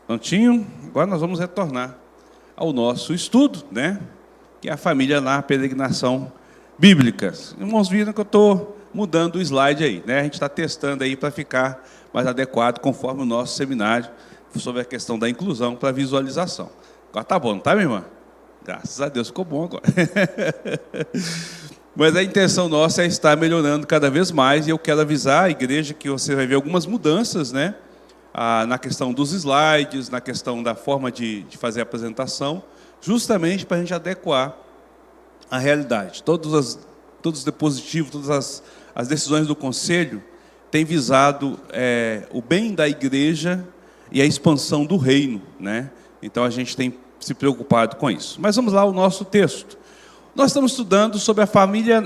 Prontinho? Agora nós vamos retornar ao nosso estudo, né? Que é a família na peregrinação bíblica. Irmãos, viram que eu estou mudando o slide aí, né? A gente está testando aí para ficar mais adequado conforme o nosso seminário sobre a questão da inclusão para visualização. Agora tá bom, não tá, minha irmã? Graças a Deus, ficou bom agora. Mas a intenção nossa é estar melhorando cada vez mais, e eu quero avisar a igreja que você vai ver algumas mudanças, né? Na questão dos slides, na questão da forma de fazer a apresentação, justamente para a gente adequar a realidade. Todos os dispositivos, todas as decisões do Conselho têm visado o bem da igreja e a expansão do reino, né? Então a gente tem se preocupado com isso. Mas vamos lá ao nosso texto. Nós estamos estudando sobre a família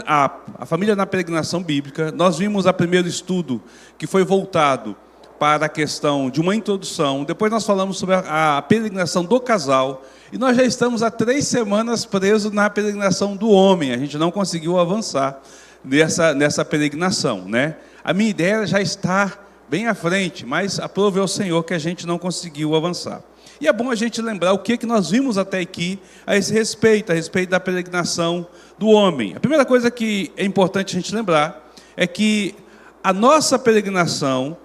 na peregrinação bíblica. Nós vimos o primeiro estudo que foi voltado para a questão de uma introdução. Depois nós falamos sobre a peregrinação do casal. E nós já estamos há 3 semanas presos na peregrinação do homem. A gente não conseguiu avançar nessa peregrinação, né? A minha ideia era já estar bem à frente, mas aprove ao Senhor que a gente não conseguiu avançar. E é bom a gente lembrar o que nós vimos até aqui a respeito da peregrinação do homem. A primeira coisa que é importante a gente lembrar é que a nossa peregrinação,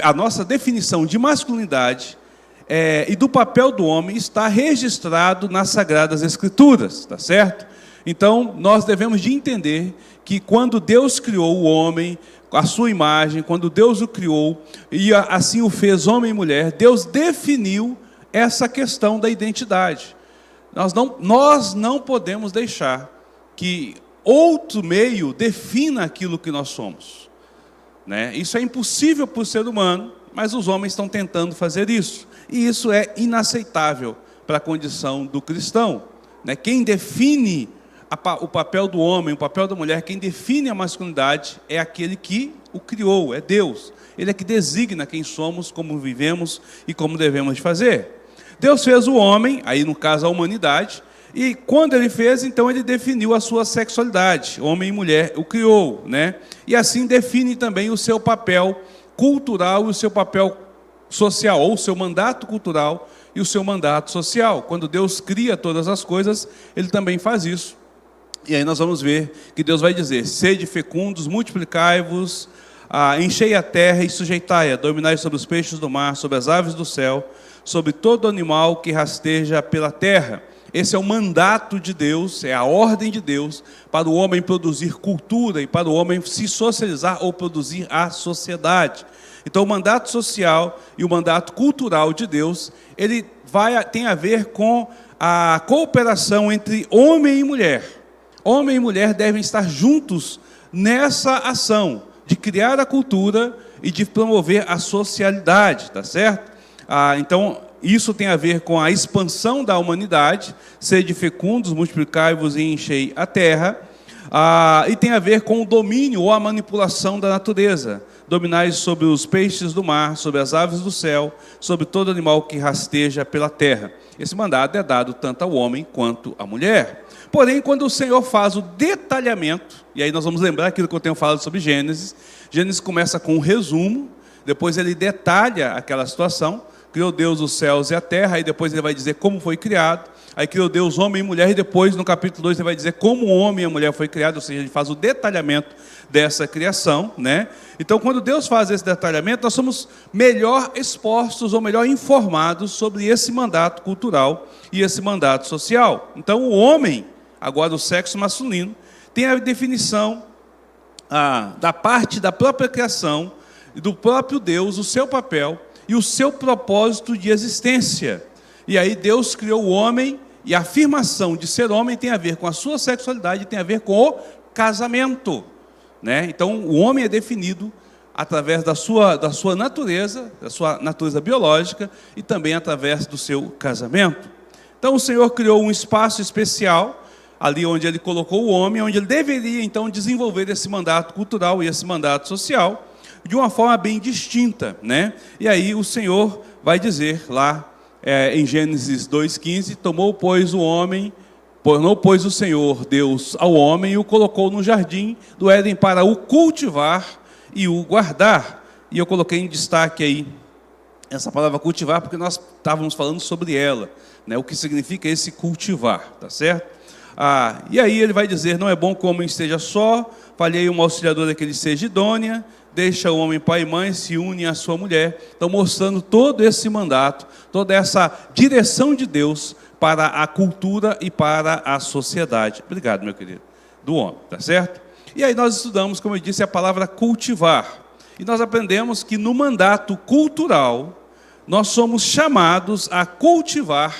a nossa definição de masculinidade e do papel do homem está registrado nas Sagradas Escrituras, tá certo? Então, nós devemos de entender que quando Deus criou o homem, a sua imagem, quando Deus o criou, e assim o fez homem e mulher, Deus definiu essa questão da identidade. Nós não podemos deixar que outro meio defina aquilo que nós somos, né? Isso é impossível para o ser humano, mas os homens estão tentando fazer isso. E isso é inaceitável para a condição do cristão, né? Quem define o papel do homem, o papel da mulher, quem define a masculinidade é aquele que o criou, é Deus. Ele é que designa quem somos, como vivemos e como devemos fazer. Deus fez o homem, aí no caso a humanidade, e quando ele fez, então ele definiu a sua sexualidade, homem e mulher, o criou, né? E assim define também o seu papel cultural e o seu papel social, ou o seu mandato cultural e o seu mandato social. Quando Deus cria todas as coisas, ele também faz isso. E aí nós vamos ver que Deus vai dizer: sede fecundos, multiplicai-vos, enchei a terra e sujeitai-a, dominai sobre os peixes do mar, sobre as aves do céu, sobre todo animal que rasteja pela terra. Esse é o mandato de Deus, é a ordem de Deus para o homem produzir cultura e para o homem se socializar ou produzir a sociedade. Então o mandato social e o mandato cultural de Deus, ele tem a ver com a cooperação entre homem e mulher. Homem e mulher devem estar juntos nessa ação de criar a cultura e de promover a socialidade, tá certo? Então, isso tem a ver com a expansão da humanidade, sede fecundos, multiplicai-vos e enchei a terra, e tem a ver com o domínio ou a manipulação da natureza. Dominai sobre os peixes do mar, sobre as aves do céu, sobre todo animal que rasteja pela terra. Esse mandato é dado tanto ao homem quanto à mulher. Porém, quando o Senhor faz o detalhamento, e aí nós vamos lembrar aquilo que eu tenho falado sobre Gênesis. Gênesis começa com um resumo, depois ele detalha aquela situação. Criou Deus os céus e a terra, aí depois ele vai dizer como foi criado. Aí criou Deus homem e mulher, e depois no capítulo 2 ele vai dizer como o homem e a mulher foi criado, ou seja, ele faz o detalhamento dessa criação, né? Então, quando Deus faz esse detalhamento, nós somos melhor expostos ou melhor informados sobre esse mandato cultural e esse mandato social. Então, o homem, agora o sexo masculino, tem a definição da parte da própria criação, do próprio Deus, o seu papel e o seu propósito de existência. E aí Deus criou o homem, e a afirmação de ser homem tem a ver com a sua sexualidade, tem a ver com o casamento, né? Então o homem é definido através da sua natureza biológica, e também através do seu casamento. Então o Senhor criou um espaço especial, ali onde ele colocou o homem, onde ele deveria então desenvolver esse mandato cultural e esse mandato social, de uma forma bem distinta, né? E aí o Senhor vai dizer lá, em Gênesis 2,15, tornou, pois, o Senhor Deus ao homem e o colocou no jardim do Éden para o cultivar e o guardar. E eu coloquei em destaque aí essa palavra cultivar porque nós estávamos falando sobre ela, né? O que significa esse cultivar, tá certo? E aí ele vai dizer, não é bom que o homem esteja só, falhei uma auxiliadora que ele seja idônea, deixa o homem pai e mãe, se une à sua mulher. Estão mostrando todo esse mandato, toda essa direção de Deus para a cultura e para a sociedade. Obrigado, meu querido. Do homem, tá certo? E aí nós estudamos, como eu disse, a palavra cultivar. E nós aprendemos que no mandato cultural, nós somos chamados a cultivar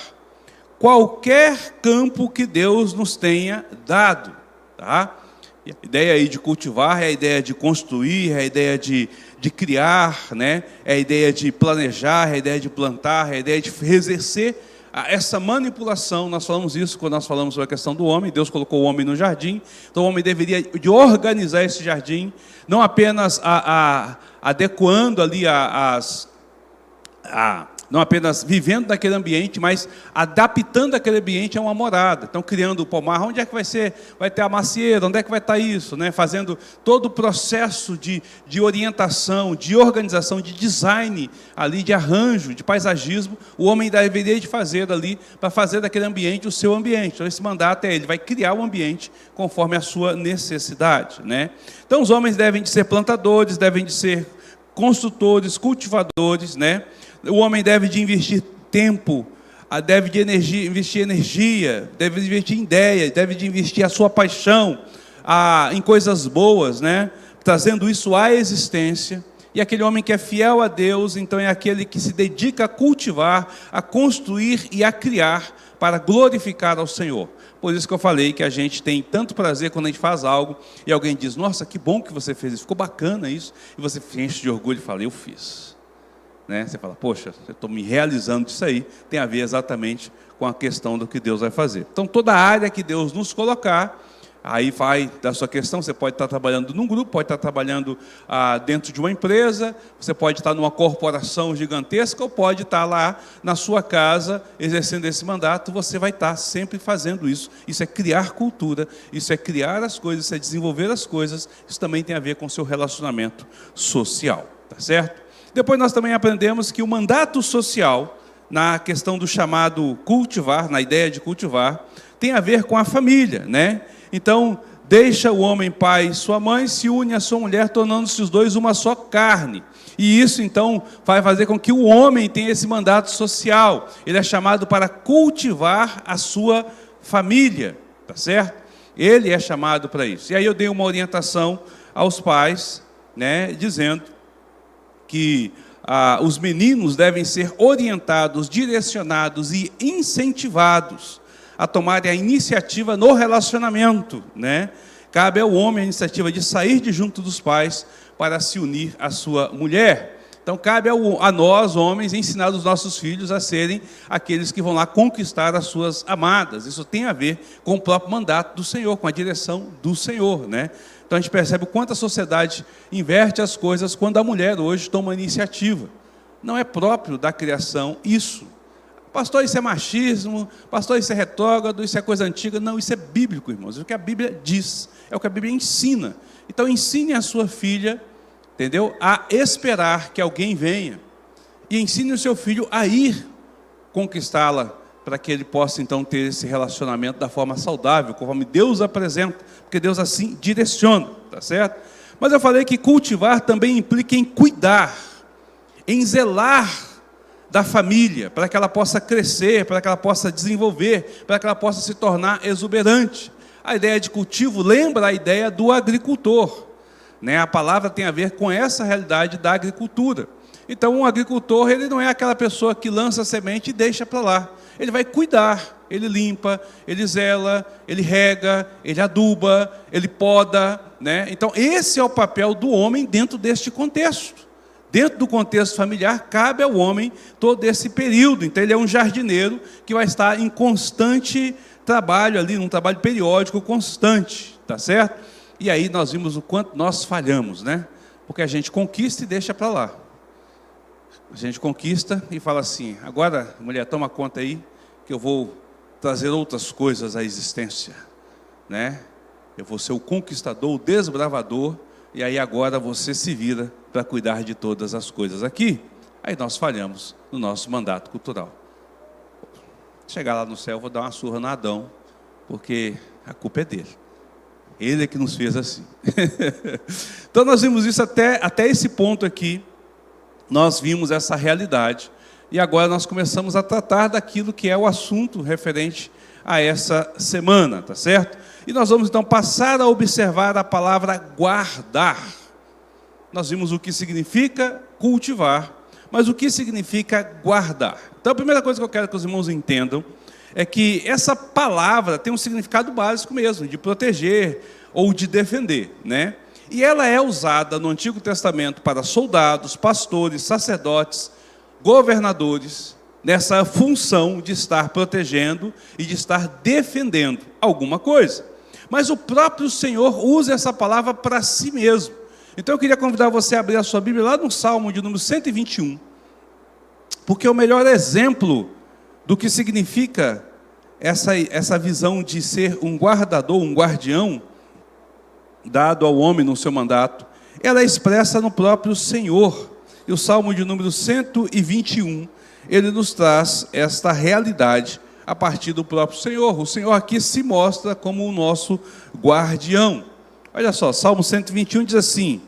qualquer campo que Deus nos tenha dado, tá? E a ideia aí de cultivar é a ideia de construir, é a ideia de criar, né? É a ideia de planejar, é a ideia de plantar, é a ideia de exercer essa manipulação. Nós falamos isso quando nós falamos sobre a questão do homem. Deus colocou o homem no jardim, então o homem deveria de organizar esse jardim, não apenas adequando ali não apenas vivendo naquele ambiente, mas adaptando aquele ambiente a uma morada. Então, criando o pomar, onde é que vai ser? Vai ter a macieira, onde é que vai estar isso? Né? Fazendo todo o processo de orientação, de organização, de design, ali, de arranjo, de paisagismo, o homem deveria de fazer ali, para fazer daquele ambiente o seu ambiente. Então, esse mandato ele vai criar o ambiente conforme a sua necessidade. Né? Então, os homens devem de ser plantadores, devem de ser construtores, cultivadores, né? O homem deve de investir tempo, deve de investir energia, deve de investir em ideia, deve de investir a sua paixão em coisas boas, né? Trazendo isso à existência. E aquele homem que é fiel a Deus, então é aquele que se dedica a cultivar, a construir e a criar para glorificar ao Senhor. Por isso que eu falei que a gente tem tanto prazer quando a gente faz algo e alguém diz, nossa, que bom que você fez isso, ficou bacana isso, e você enche de orgulho e fala, eu fiz. Né? Você fala, poxa, eu estou me realizando disso aí, tem a ver exatamente com a questão do que Deus vai fazer. Então, toda a área que Deus nos colocar, aí vai da sua questão, você pode estar trabalhando num grupo, pode estar trabalhando dentro de uma empresa, você pode estar numa corporação gigantesca, ou pode estar lá na sua casa, exercendo esse mandato, você vai estar sempre fazendo isso. Isso é criar cultura, isso é criar as coisas, isso é desenvolver as coisas, isso também tem a ver com o seu relacionamento social, tá certo? Depois nós também aprendemos que o mandato social, na questão do chamado cultivar, na ideia de cultivar, tem a ver com a família, né? Então, deixa o homem pai e sua mãe, se une à sua mulher, tornando-se os dois uma só carne. E isso, então, vai fazer com que o homem tenha esse mandato social. Ele é chamado para cultivar a sua família, tá certo? Ele é chamado para isso. E aí eu dei uma orientação aos pais, né, dizendo que os meninos devem ser orientados, direcionados e incentivados a tomarem a iniciativa no relacionamento, né? Cabe ao homem a iniciativa de sair de junto dos pais para se unir à sua mulher. Então, cabe a nós, homens, ensinar os nossos filhos a serem aqueles que vão lá conquistar as suas amadas. Isso tem a ver com o próprio mandato do Senhor, com a direção do Senhor, né? Então, a gente percebe o quanto a sociedade inverte as coisas quando a mulher hoje toma a iniciativa. Não é próprio da criação isso. Pastor, isso é machismo, pastor, isso é retrógrado, isso é coisa antiga. Não, isso é bíblico, irmãos. É o que a Bíblia diz, é o que a Bíblia ensina. Então, ensine a sua filha, entendeu? A esperar que alguém venha. E ensine o seu filho a ir conquistá-la, para que ele possa, então, ter esse relacionamento da forma saudável, conforme Deus apresenta, porque Deus assim direciona, tá certo? Mas eu falei que cultivar também implica em cuidar, em zelar da família, para que ela possa crescer, para que ela possa desenvolver, para que ela possa se tornar exuberante. A ideia de cultivo lembra a ideia do agricultor, né? A palavra tem a ver com essa realidade da agricultura. Então, um agricultor, ele não é aquela pessoa que lança a semente e deixa para lá. Ele vai cuidar, ele limpa, ele zela, ele rega, ele aduba, ele poda, né? Então, esse é o papel do homem dentro deste contexto. Dentro do contexto familiar, cabe ao homem todo esse período. Então, ele é um jardineiro que vai estar em constante trabalho ali, num trabalho periódico constante, tá certo? E aí nós vimos o quanto nós falhamos, né? Porque a gente conquista e deixa para lá. A gente conquista e fala assim, agora, mulher, toma conta aí, que eu vou trazer outras coisas à existência, né? Eu vou ser o conquistador, o desbravador, e aí agora você se vira para cuidar de todas as coisas aqui. Aí nós falhamos no nosso mandato cultural. Chegar lá no céu, vou dar uma surra no Adão, porque a culpa é dele. Ele é que nos fez assim. Então nós vimos isso até esse ponto aqui. Nós vimos essa realidade. E agora nós começamos a tratar daquilo que é o assunto referente a essa semana, tá certo? E nós vamos então passar a observar a palavra guardar. Nós vimos o que significa cultivar, mas o que significa guardar. Então a primeira coisa que eu quero que os irmãos entendam é que essa palavra tem um significado básico mesmo, de proteger ou de defender, né? E ela é usada no Antigo Testamento para soldados, pastores, sacerdotes, governadores, nessa função de estar protegendo e de estar defendendo alguma coisa. Mas o próprio Senhor usa essa palavra para si mesmo. Então eu queria convidar você a abrir a sua Bíblia lá no Salmo de número 121, porque é o melhor exemplo do que significa essa visão de ser um guardador, um guardião, dado ao homem no seu mandato, ela é expressa no próprio Senhor. E o Salmo de número 121, ele nos traz esta realidade a partir do próprio Senhor. O Senhor aqui se mostra como o nosso guardião. Olha só, Salmo 121 diz assim: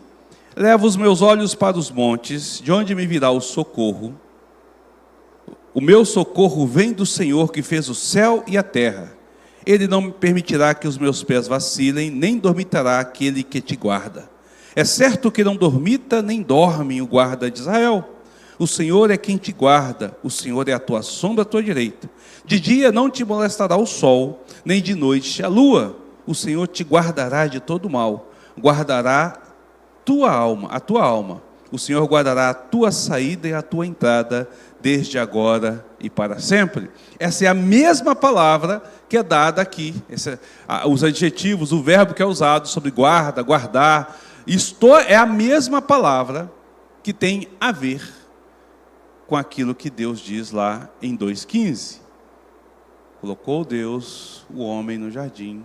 leva os meus olhos para os montes, de onde me virá o socorro? O meu socorro vem do Senhor que fez o céu e a terra. Ele não me permitirá que os meus pés vacilem, nem dormitará aquele que te guarda. É certo que não dormita nem dorme o guarda de Israel. O Senhor é quem te guarda, o Senhor é a tua sombra à tua direita. De dia não te molestará o sol, nem de noite a lua. O Senhor te guardará de todo mal, guardará a tua alma. O Senhor guardará a tua saída e a tua entrada, desde agora e para sempre. Essa é a mesma palavra que é dada aqui, os adjetivos, o verbo que é usado sobre guarda, guardar. Isto é a mesma palavra que tem a ver com aquilo que Deus diz lá em 2,15. Colocou Deus o homem no jardim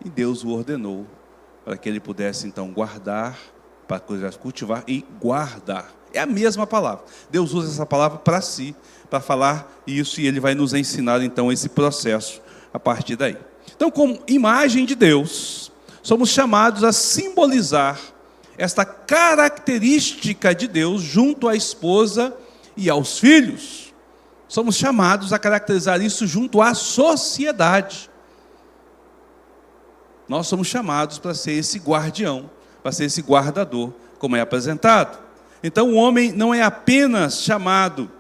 e Deus o ordenou para que ele pudesse então guardar, para cultivar e guardar. É a mesma palavra. Deus usa essa palavra para si, para falar isso, e ele vai nos ensinar então esse processo a partir daí. Então, como imagem de Deus, somos chamados a simbolizar esta característica de Deus junto à esposa e aos filhos. Somos chamados a caracterizar isso junto à sociedade. Nós somos chamados para ser esse guardião, para ser esse guardador, como é apresentado. Então o homem não é apenas chamado,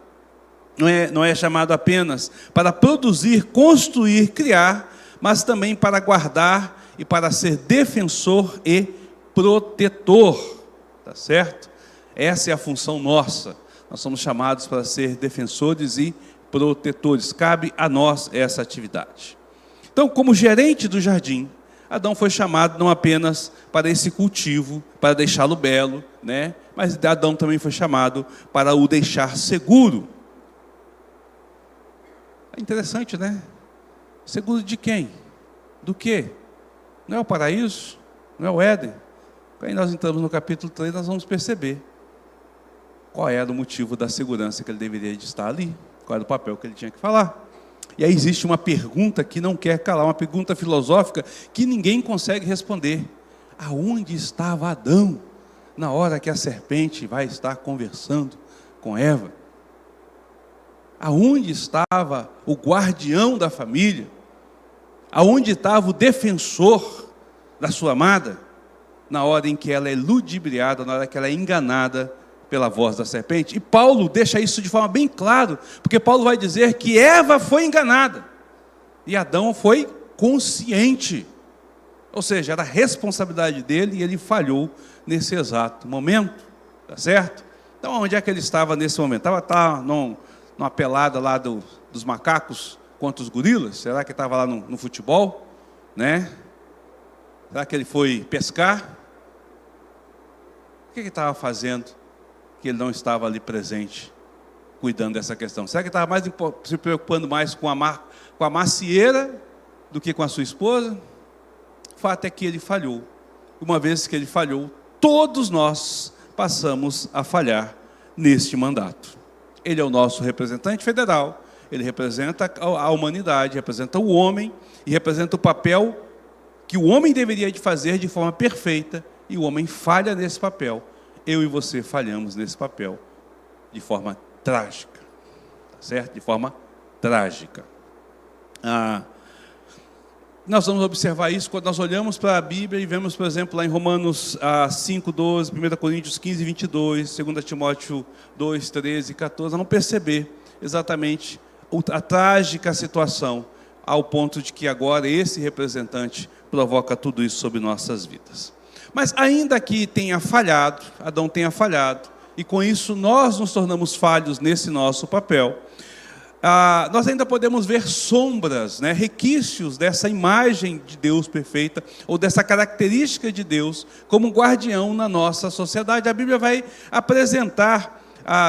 não é chamado apenas para produzir, construir, criar, mas também para guardar e para ser defensor e protetor, tá certo? Essa é a função nossa. Nós somos chamados para ser defensores e protetores. Cabe a nós essa atividade. Então, como gerente do jardim, Adão foi chamado não apenas para esse cultivo, para deixá-lo belo, né? Mas Adão também foi chamado para o deixar seguro. É interessante, né? Seguro de quem? Do quê? Não é o paraíso? Não é o Éden? Aí nós entramos no capítulo 3, nós vamos perceber qual era o motivo da segurança que ele deveria de estar ali, qual era o papel que ele tinha que falar. E aí existe uma pergunta que não quer calar, uma pergunta filosófica que ninguém consegue responder. Aonde estava Adão na hora que a serpente vai estar conversando com Eva? Aonde estava o guardião da família? Aonde estava o defensor da sua amada? Na hora em que ela é ludibriada, na hora que ela é enganada pela voz da serpente. E Paulo deixa isso de forma bem clara, porque Paulo vai dizer que Eva foi enganada e Adão foi consciente. Ou seja, era a responsabilidade dele e ele falhou nesse exato momento, tá certo? Então onde é que ele estava nesse momento? Estava numa pelada lá dos macacos contra os gorilas? Será que estava lá no futebol? Né? Será que ele foi pescar? O que ele estava fazendo que ele não estava ali presente, cuidando dessa questão? Será que ele estava se preocupando mais com a macieira do que com a sua esposa? O fato é que ele falhou. Uma vez que ele falhou, todos nós passamos a falhar neste mandato. Ele é o nosso representante federal, ele representa a humanidade, representa o homem e representa o papel que o homem deveria de fazer de forma perfeita, e o homem falha nesse papel. Eu e você falhamos nesse papel de forma trágica, tá certo? De forma trágica. Nós vamos observar isso quando nós olhamos para a Bíblia e vemos, por exemplo, lá em Romanos 5:12, 1 Coríntios 15:22, 2 Timóteo 2:13 e 14, nós vamos perceber exatamente a trágica situação, ao ponto de que agora esse representante provoca tudo isso sobre nossas vidas. Mas ainda que tenha falhado, Adão tenha falhado, e com isso nós nos tornamos falhos nesse nosso papel, nós ainda podemos ver sombras, né, requisitos dessa imagem de Deus perfeita, ou dessa característica de Deus como guardião na nossa sociedade. A Bíblia vai apresentar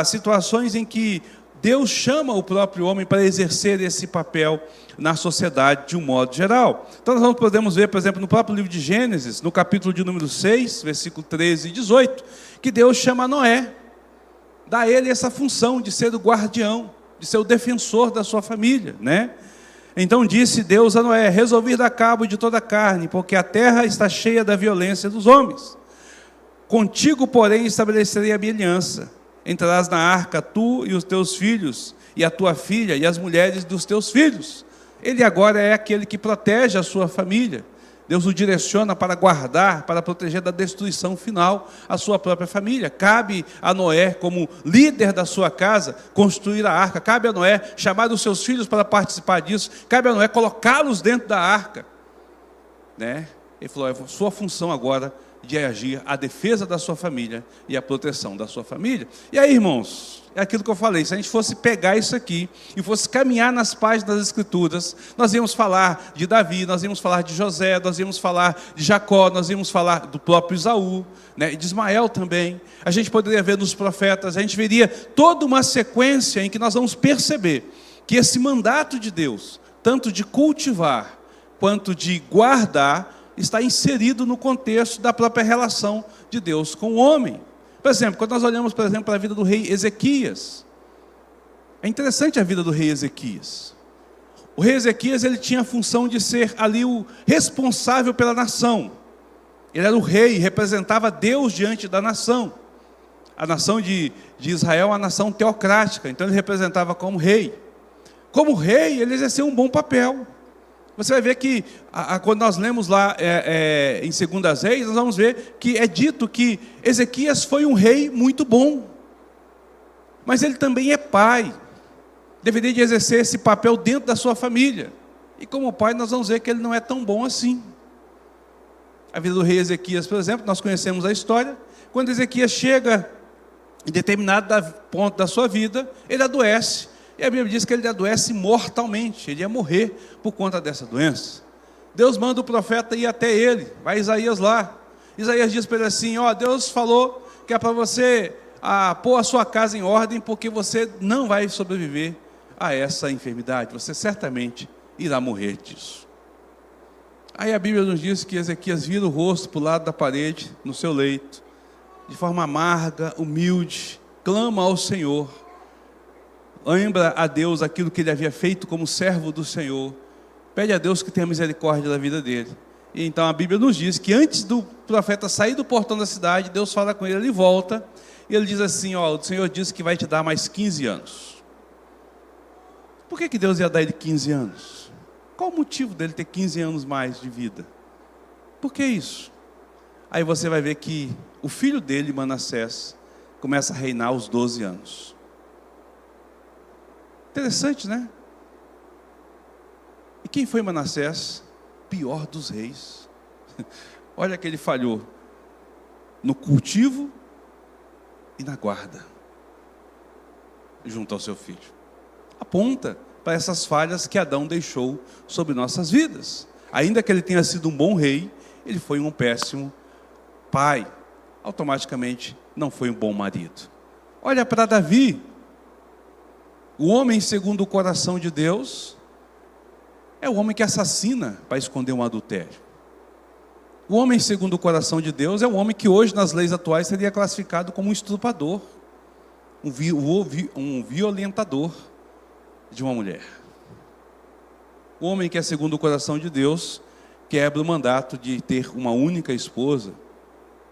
situações em que Deus chama o próprio homem para exercer esse papel na sociedade de um modo geral. Então nós podemos ver, por exemplo, no próprio livro de Gênesis, no capítulo de número 6, versículo 13 e 18, que Deus chama Noé, dá a ele essa função de ser o guardião, de ser o defensor da sua família, né? Então disse Deus a Noé: resolvi dar cabo de toda a carne, porque a terra está cheia da violência dos homens. Contigo, porém, estabelecerei a minha aliança. Entrarás na arca, tu e os teus filhos, e a tua filha, e as mulheres dos teus filhos. Ele agora é aquele que protege a sua família. Deus o direciona para guardar, para proteger da destruição final a sua própria família. Cabe a Noé, como líder da sua casa, construir a arca. Cabe a Noé chamar os seus filhos para participar disso. Cabe a Noé colocá-los dentro da arca, né? Ele falou: é sua função agora de agir a defesa da sua família e a proteção da sua família. E aí, irmãos, é aquilo que eu falei, se a gente fosse pegar isso aqui e fosse caminhar nas páginas das Escrituras, nós íamos falar de Davi, nós íamos falar de José, nós íamos falar de Jacó, nós íamos falar do próprio Esaú, né, e de Ismael também. A gente poderia ver nos profetas, a gente veria toda uma sequência em que nós vamos perceber que esse mandato de Deus, tanto de cultivar quanto de guardar, está inserido no contexto da própria relação de Deus com o homem. Por exemplo, quando nós olhamos, por exemplo, para a vida do rei Ezequias, é interessante a vida do rei Ezequias. O rei Ezequias, ele tinha a função de ser ali o responsável pela nação. Ele era o rei, representava Deus diante da nação. A nação de Israel é uma nação teocrática, então ele representava como rei. Como rei, ele exerceu um bom papel. Você vai ver que, quando nós lemos lá em 2 Reis, nós vamos ver que é dito que Ezequias foi um rei muito bom. Mas ele também é pai. Deveria de exercer esse papel dentro da sua família. E como pai, nós vamos ver que ele não é tão bom assim. A vida do rei Ezequias, por exemplo, nós conhecemos a história. Quando Ezequias chega em determinado ponto da sua vida, ele adoece. E a Bíblia diz que ele adoece mortalmente, ele ia morrer por conta dessa doença. Deus manda o profeta ir até ele, vai Isaías lá. Isaías diz para ele assim: Deus falou que é para você pôr a sua casa em ordem, porque você não vai sobreviver a essa enfermidade, você certamente irá morrer disso. Aí a Bíblia nos diz que Ezequias vira o rosto para o lado da parede, no seu leito, de forma amarga, humilde, clama ao Senhor. Lembra a Deus aquilo que ele havia feito como servo do Senhor. Pede a Deus que tenha misericórdia da vida dele. E então a Bíblia nos diz que antes do profeta sair do portão da cidade, Deus fala com ele, ele volta, e ele diz assim: o Senhor disse que vai te dar mais 15 anos. Por que Deus ia dar ele 15 anos? Qual o motivo dele ter 15 anos mais de vida? Por que isso? Aí você vai ver que o filho dele, Manassés, começa a reinar aos 12 anos. Interessante, né? E quem foi Manassés? Pior dos reis. Olha que ele falhou no cultivo e na guarda, junto ao seu filho. Aponta para essas falhas que Adão deixou sobre nossas vidas. Ainda que ele tenha sido um bom rei, ele foi um péssimo pai. Automaticamente não foi um bom marido. Olha para Davi. O homem segundo o coração de Deus é o homem que assassina para esconder um adultério. O homem segundo o coração de Deus é o homem que hoje nas leis atuais seria classificado como um estuprador. um violentador de uma mulher. O homem que é segundo o coração de Deus quebra o mandato de ter uma única esposa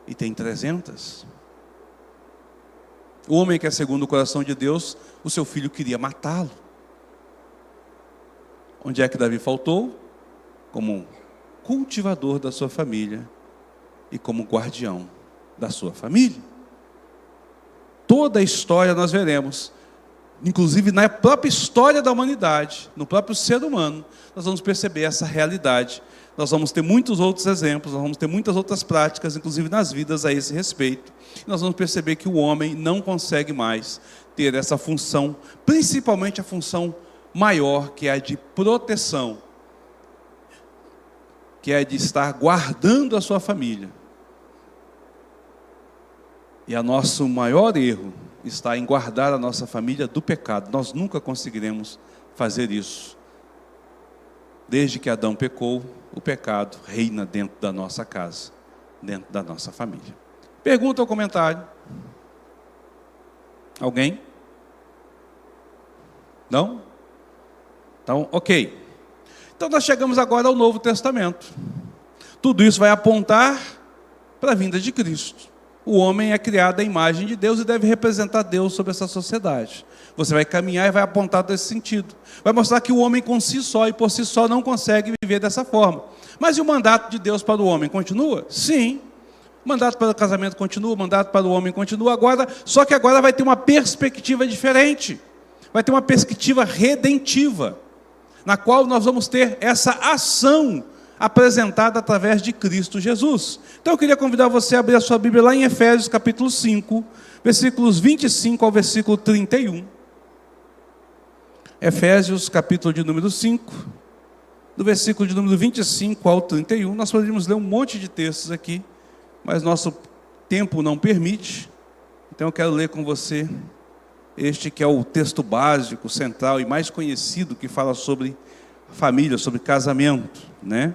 e tem 300. O homem que é segundo o coração de Deus, o seu filho queria matá-lo. Onde é que Davi faltou? Como cultivador da sua família e como guardião da sua família. Toda a história nós veremos, inclusive na própria história da humanidade, no próprio ser humano, nós vamos perceber essa realidade. Nós vamos ter muitos outros exemplos, nós vamos ter muitas outras práticas, inclusive nas vidas a esse respeito. E nós vamos perceber que o homem não consegue mais ter essa função, principalmente a função maior, que é a de proteção, que é de estar guardando a sua família. E o nosso maior erro está em guardar a nossa família do pecado. Nós nunca conseguiremos fazer isso. Desde que Adão pecou, o pecado reina dentro da nossa casa, dentro da nossa família. Pergunta ou comentário? Alguém? Não? Então, ok. Então nós chegamos agora ao Novo Testamento. Tudo isso vai apontar para a vinda de Cristo. O homem é criado à imagem de Deus e deve representar Deus sobre essa sociedade. Você vai caminhar e vai apontar nesse sentido. Vai mostrar que o homem com si só e por si só não consegue viver dessa forma. Mas e o mandato de Deus para o homem continua? Sim. O mandato para o casamento continua, o mandato para o homem continua agora, só que agora vai ter uma perspectiva diferente. Vai ter uma perspectiva redentiva, na qual nós vamos ter essa ação apresentada através de Cristo Jesus. Então eu queria convidar você a abrir a sua Bíblia lá em Efésios capítulo 5, versículos 25 ao versículo 31. Efésios capítulo de número 5, do versículo de número 25 ao 31. Nós poderíamos ler um monte de textos aqui, mas nosso tempo não permite. Então eu quero ler com você este que é o texto básico, central e mais conhecido, que fala sobre família, sobre casamento, né?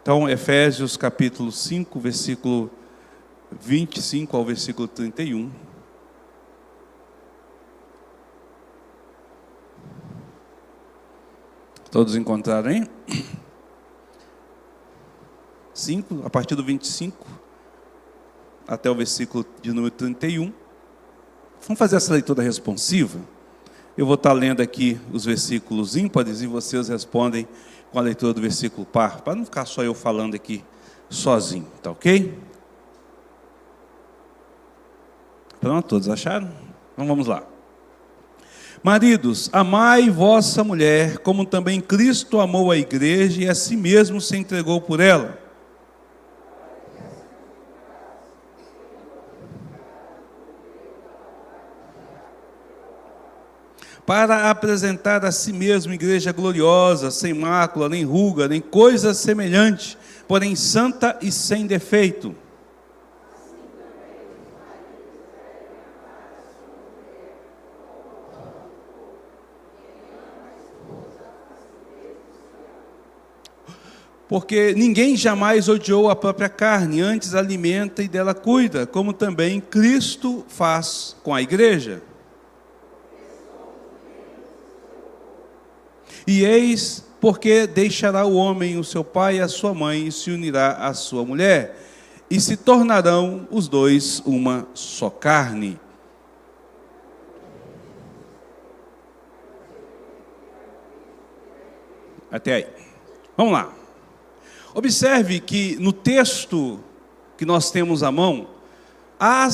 Então, Efésios capítulo 5, versículo 25 ao versículo 31. Todos encontraram, hein? 5, a partir do 25 até o versículo de número 31. Vamos fazer essa leitura responsiva. Eu vou estar lendo aqui os versículos ímpares e vocês respondem com a leitura do versículo par, para não ficar só eu falando aqui sozinho, tá ok? Pronto, todos acharam? Então vamos lá. Maridos, amai vossa mulher, como também Cristo amou a igreja e a si mesmo se entregou por ela. Para apresentar a si mesmo igreja gloriosa, sem mácula, nem ruga, nem coisa semelhante, porém santa e sem defeito. Porque ninguém jamais odiou a própria carne, antes alimenta e dela cuida, como também Cristo faz com a igreja. E eis porque deixará o homem o seu pai e a sua mãe, e se unirá à sua mulher, e se tornarão os dois uma só carne. Até aí. Vamos lá. Observe que no texto que nós temos à mão, há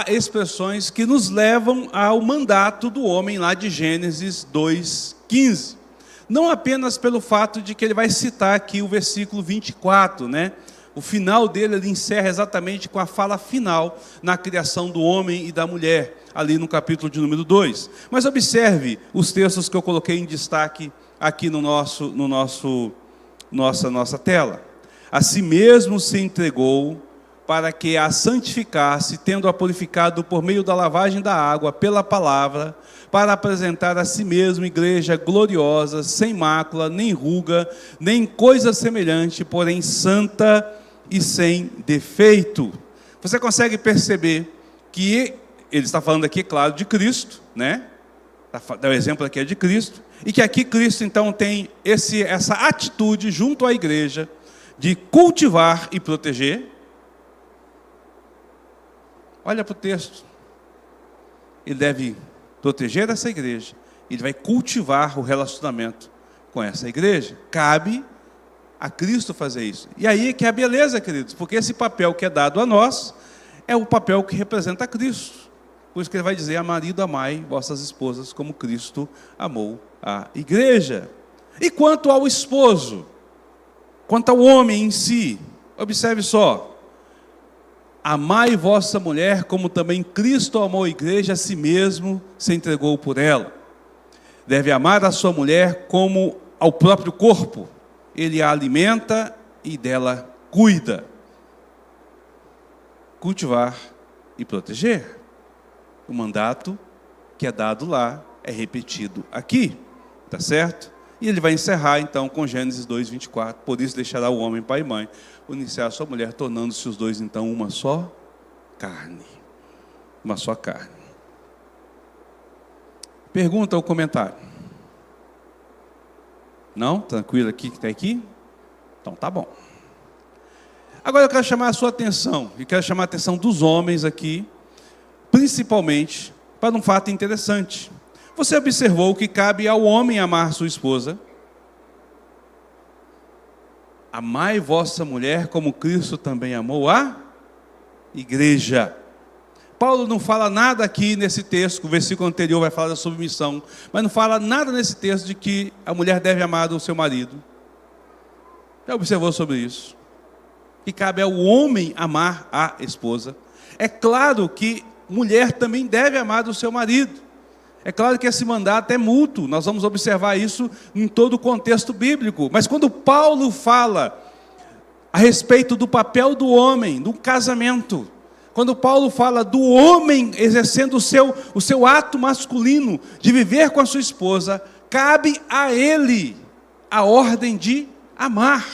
expressões que nos levam ao mandato do homem lá de Gênesis 2:15. Não apenas pelo fato de que ele vai citar aqui o versículo 24, né? O final dele, ele encerra exatamente com a fala final na criação do homem e da mulher, ali no capítulo de número 2. Mas observe os textos que eu coloquei em destaque aqui no nossa tela. A si mesmo se entregou para que a santificasse, tendo-a purificado por meio da lavagem da água pela palavra, para apresentar a si mesmo igreja gloriosa, sem mácula, nem ruga, nem coisa semelhante, porém santa e sem defeito. Você consegue perceber que ele está falando aqui, claro, de Cristo, né? O exemplo aqui é de Cristo, e que aqui Cristo então tem essa atitude junto à igreja de cultivar e proteger. Olha para o texto. Ele deve proteger essa igreja, ele vai cultivar o relacionamento com essa igreja. Cabe a Cristo fazer isso. E aí que é a beleza, queridos, porque esse papel que é dado a nós é o papel que representa Cristo. Por isso que ele vai dizer: a marido, amai vossas esposas como Cristo amou a igreja. E quanto ao esposo, quanto ao homem em si, observe só: amai vossa mulher como também Cristo amou a igreja, a si mesmo se entregou por ela. Deve amar a sua mulher como ao próprio corpo. Ele a alimenta e dela cuida. Cultivar e proteger. O mandato que é dado lá é repetido aqui, tá certo? E ele vai encerrar então com Gênesis 2:24. Por isso deixará o homem pai e mãe, unir-se à sua mulher, tornando-se os dois então uma só carne. Uma só carne. Pergunta ou comentário? Não? Tranquilo aqui que está aqui? Então tá bom. Agora eu quero chamar a sua atenção, e quero chamar a atenção dos homens aqui, principalmente para um fato interessante. Você observou que cabe ao homem amar sua esposa? Amai vossa mulher como Cristo também amou a igreja. Paulo não fala nada aqui nesse texto, o versículo anterior vai falar da submissão, mas não fala nada nesse texto de que a mulher deve amar o seu marido. Já observou sobre isso? Que cabe ao homem amar a esposa. É claro que mulher também deve amar o seu marido. É claro que esse mandato é mútuo, nós vamos observar isso em todo o contexto bíblico. Mas quando Paulo fala a respeito do papel do homem no casamento, quando Paulo fala do homem exercendo o seu ato masculino de viver com a sua esposa, cabe a ele a ordem de amar.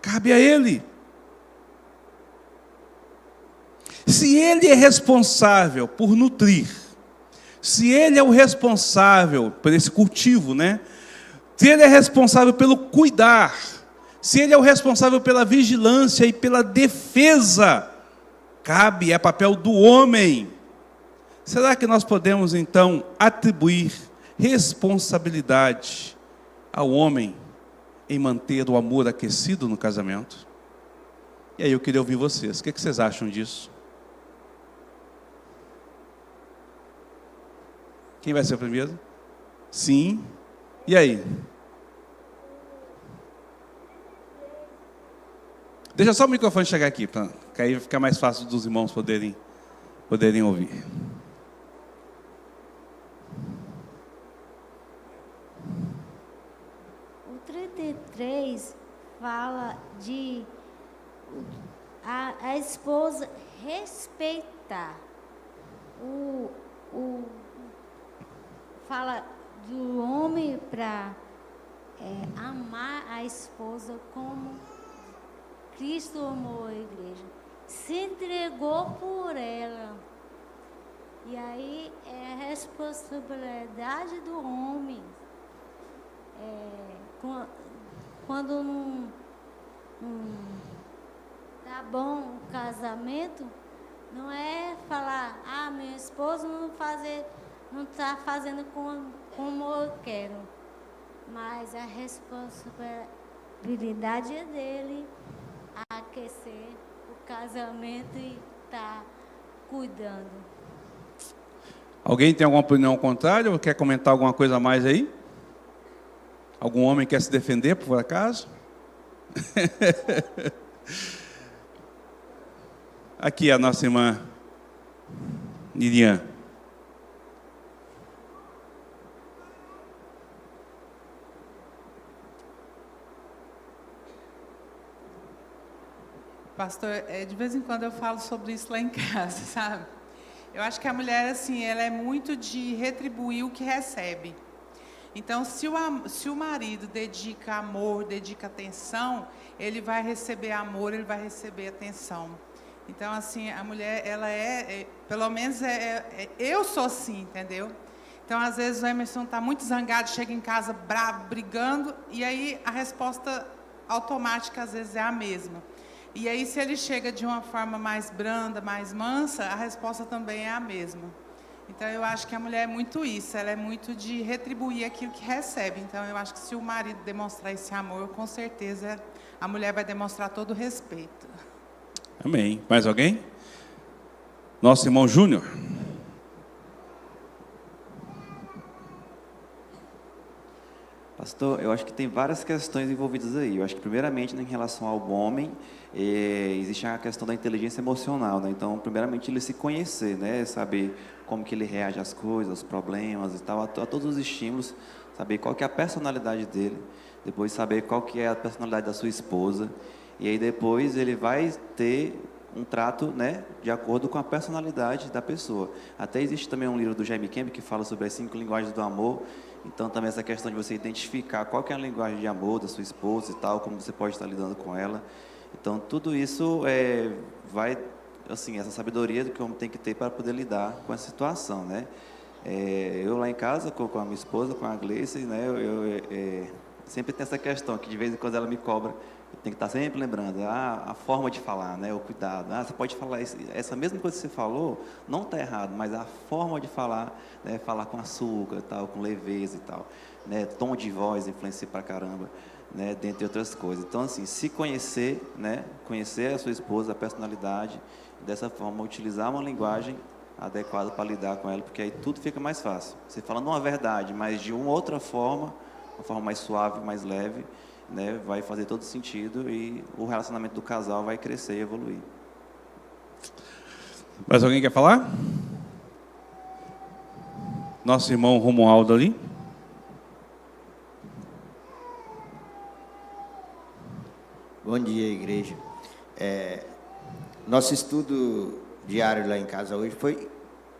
Cabe a ele. Se ele é responsável por nutrir, se ele é o responsável por esse cultivo, né? Se ele é responsável pelo cuidar, se ele é o responsável pela vigilância e pela defesa, é papel do homem. Será que nós podemos então atribuir responsabilidade ao homem em manter o amor aquecido no casamento? E aí eu queria ouvir vocês, o que vocês acham disso? Quem vai ser o primeiro? Sim. E aí? Deixa só o microfone chegar aqui, para aí ficar mais fácil dos irmãos poderem ouvir. O 33 fala de a esposa respeitar fala do homem para amar a esposa como Cristo amou a igreja, se entregou por ela. E aí é a responsabilidade do homem. Quando não tá bom o casamento, não é falar: meu esposo não está fazendo como eu quero. Mas a responsabilidade é dele aquecer o casamento e estar cuidando. Alguém tem alguma opinião contrária ou quer comentar alguma coisa a mais aí? Algum homem quer se defender, por acaso? Aqui a nossa irmã Miriam. Pastor, de vez em quando eu falo sobre isso lá em casa, sabe? Eu acho que a mulher, assim, ela é muito de retribuir o que recebe. Então, se o marido dedica amor, dedica atenção, ele vai receber amor, ele vai receber atenção. Então, assim, a mulher, ela pelo menos eu sou assim, entendeu? Então, às vezes, o Emerson está muito zangado, chega em casa bravo, brigando, e aí a resposta automática, às vezes, é a mesma. E aí, se ele chega de uma forma mais branda, mais mansa, a resposta também é a mesma. Então, eu acho que a mulher é muito isso, ela é muito de retribuir aquilo que recebe. Então, eu acho que se o marido demonstrar esse amor, com certeza a mulher vai demonstrar todo o respeito. Amém. Mais alguém? Nosso irmão Júnior. Pastor, eu acho que tem várias questões envolvidas aí. Eu acho que, primeiramente, em relação ao homem, existe a questão da inteligência emocional, né? Então, primeiramente, ele se conhecer, né? Saber como que ele reage às coisas, aos problemas e tal, a todos os estímulos, saber qual que é a personalidade dele, depois saber qual que é a personalidade da sua esposa, e aí depois ele vai ter um trato, né, de acordo com a personalidade da pessoa. Até existe também um livro do Jaime Camp que fala sobre as 5 linguagens do amor. Então também essa questão de você identificar qual que é a linguagem de amor da sua esposa e tal, como você pode estar lidando com ela. Então tudo isso vai, assim, essa sabedoria que o homem tem que ter para poder lidar com essa situação, né? Eu lá em casa, com a minha esposa, com a Gleice, né, eu sempre tem essa questão, que de vez em quando ela me cobra, eu tenho que estar sempre lembrando, a forma de falar, né, o cuidado. Você pode falar essa mesma coisa que você falou, não está errado, mas a forma de falar, né, falar com açúcar, tal, com leveza e tal, né, tom de voz influencia pra caramba, né, dentre outras coisas. Então, assim, se conhecer, né, conhecer a sua esposa, a personalidade, dessa forma, utilizar uma linguagem adequada para lidar com ela, porque aí tudo fica mais fácil. Você falando uma verdade, mas de uma outra forma, uma forma mais suave, mais leve, né, vai fazer todo sentido e o relacionamento do casal vai crescer e evoluir. Mais alguém quer falar? Nosso irmão Romualdo ali. Bom dia, igreja. Nosso estudo diário lá em casa hoje foi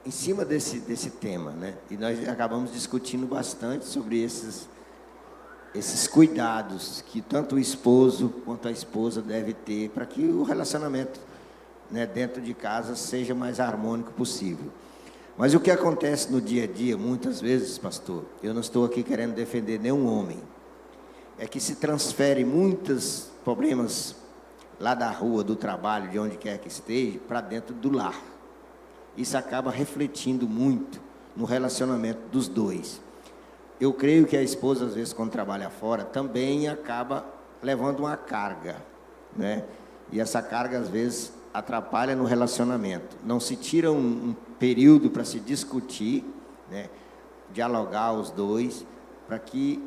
em cima desse tema, né? E nós acabamos discutindo bastante sobre esses cuidados que tanto o esposo quanto a esposa deve ter para que o relacionamento, né, dentro de casa seja mais harmônico possível. Mas o que acontece no dia a dia, muitas vezes, pastor, eu não estou aqui querendo defender nenhum homem, é que se transfere muitos problemas lá da rua, do trabalho, de onde quer que esteja, para dentro do lar. Isso acaba refletindo muito no relacionamento dos dois. Eu creio que a esposa, às vezes, quando trabalha fora, também acaba levando uma carga, né? E essa carga, às vezes, atrapalha no relacionamento. Não se tira um período para se discutir, né? Dialogar os dois, para que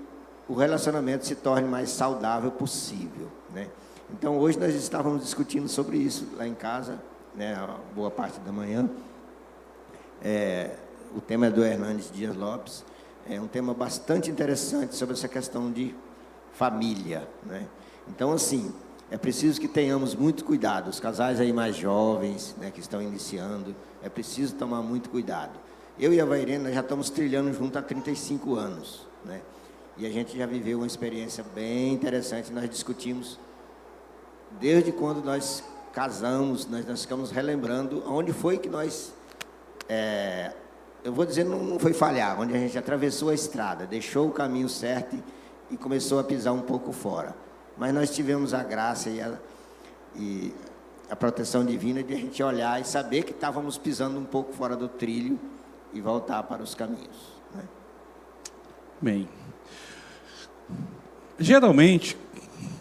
o relacionamento se torne mais saudável possível, né? Então, hoje nós estávamos discutindo sobre isso lá em casa, né? A boa parte da manhã. O tema é do Hernandes Dias Lopes. É um tema bastante interessante sobre essa questão de família, né? Então, assim, é preciso que tenhamos muito cuidado. Os casais aí mais jovens, né, que estão iniciando, é preciso tomar muito cuidado. Eu e a Vairena já estamos trilhando junto há 35 anos, né? E a gente já viveu uma experiência bem interessante. Nós discutimos desde quando nós casamos, nós ficamos relembrando onde foi que nós... eu vou dizer, não foi falhar, onde a gente atravessou a estrada, deixou o caminho certo e começou a pisar um pouco fora. Mas nós tivemos a graça e a proteção divina de a gente olhar e saber que estávamos pisando um pouco fora do trilho e voltar para os caminhos, né? Bem, geralmente,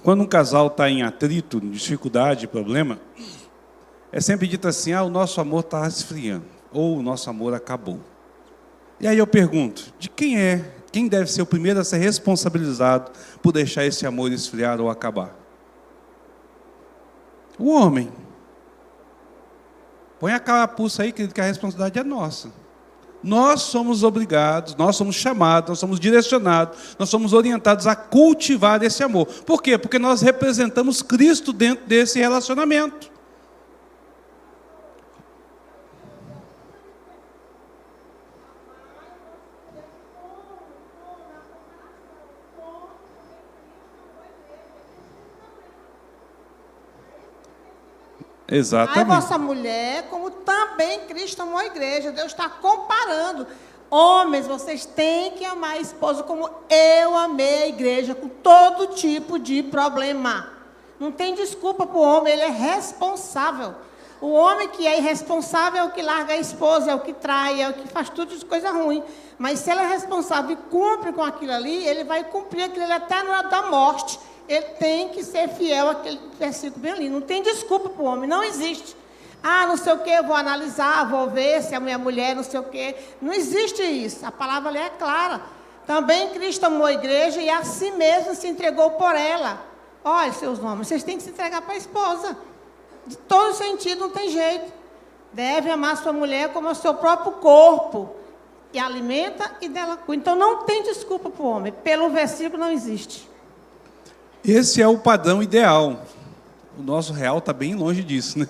quando um casal está em atrito, em dificuldade, problema, é sempre dito assim, o nosso amor está esfriando, ou o nosso amor acabou. E aí eu pergunto, de quem deve ser o primeiro a ser responsabilizado por deixar esse amor esfriar ou acabar? O homem. Põe a carapuça aí, querido, que a responsabilidade é nossa. Nós somos obrigados, nós somos chamados, nós somos direcionados, nós somos orientados a cultivar esse amor. Por quê? Porque nós representamos Cristo dentro desse relacionamento. Exatamente. Aí vossa mulher, como também Cristo amou a igreja. Deus está comparando. Homens, vocês têm que amar a esposa como eu amei a igreja, com todo tipo de problema. Não tem desculpa para o homem, ele é responsável. O homem que é irresponsável é o que larga a esposa, é o que trai, é o que faz tudo de coisa ruim. Mas se ele é responsável e cumpre com aquilo ali, ele vai cumprir aquilo ali até na hora da morte. Ele tem que ser fiel àquele versículo bem ali. Não tem desculpa para o homem, não existe. Ah, não sei o que, eu vou analisar, vou ver se a minha mulher, não sei o que. Não existe isso. A palavra ali é clara. Também Cristo amou a igreja e a si mesmo se entregou por ela. Olha, seus homens, vocês têm que se entregar para a esposa. De todo sentido, não tem jeito. Deve amar sua mulher como o seu próprio corpo. E alimenta e dela cuida. Então, não tem desculpa para o homem. Pelo versículo, não existe. Esse é o padrão ideal. O nosso real está bem longe disso, né?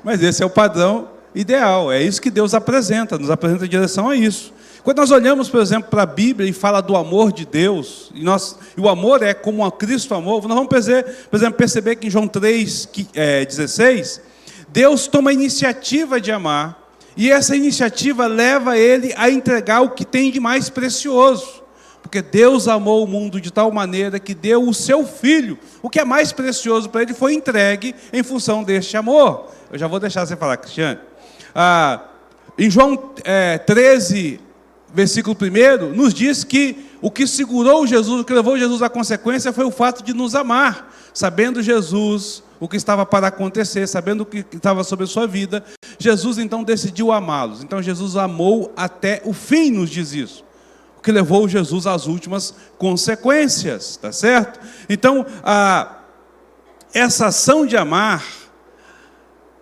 Mas esse é o padrão ideal. É isso que Deus apresenta, nos apresenta em direção a isso. Quando nós olhamos, por exemplo, para a Bíblia e fala do amor de Deus, e o amor é como a Cristo amou, nós vamos, por exemplo, perceber que em João 3,16, Deus toma a iniciativa de amar, e essa iniciativa leva ele a entregar o que tem de mais precioso. Porque Deus amou o mundo de tal maneira que deu o seu Filho. O que é mais precioso para ele foi entregue em função deste amor. Eu já vou deixar você falar, Cristiane. Em João 13, versículo 1, nos diz que o que segurou Jesus, o que levou Jesus à consequência foi o fato de nos amar. Sabendo Jesus o que estava para acontecer, sabendo o que estava sobre a sua vida, Jesus então decidiu amá-los. Então Jesus amou até o fim, nos diz isso. O que levou Jesus às últimas consequências, tá certo? Então, essa ação de amar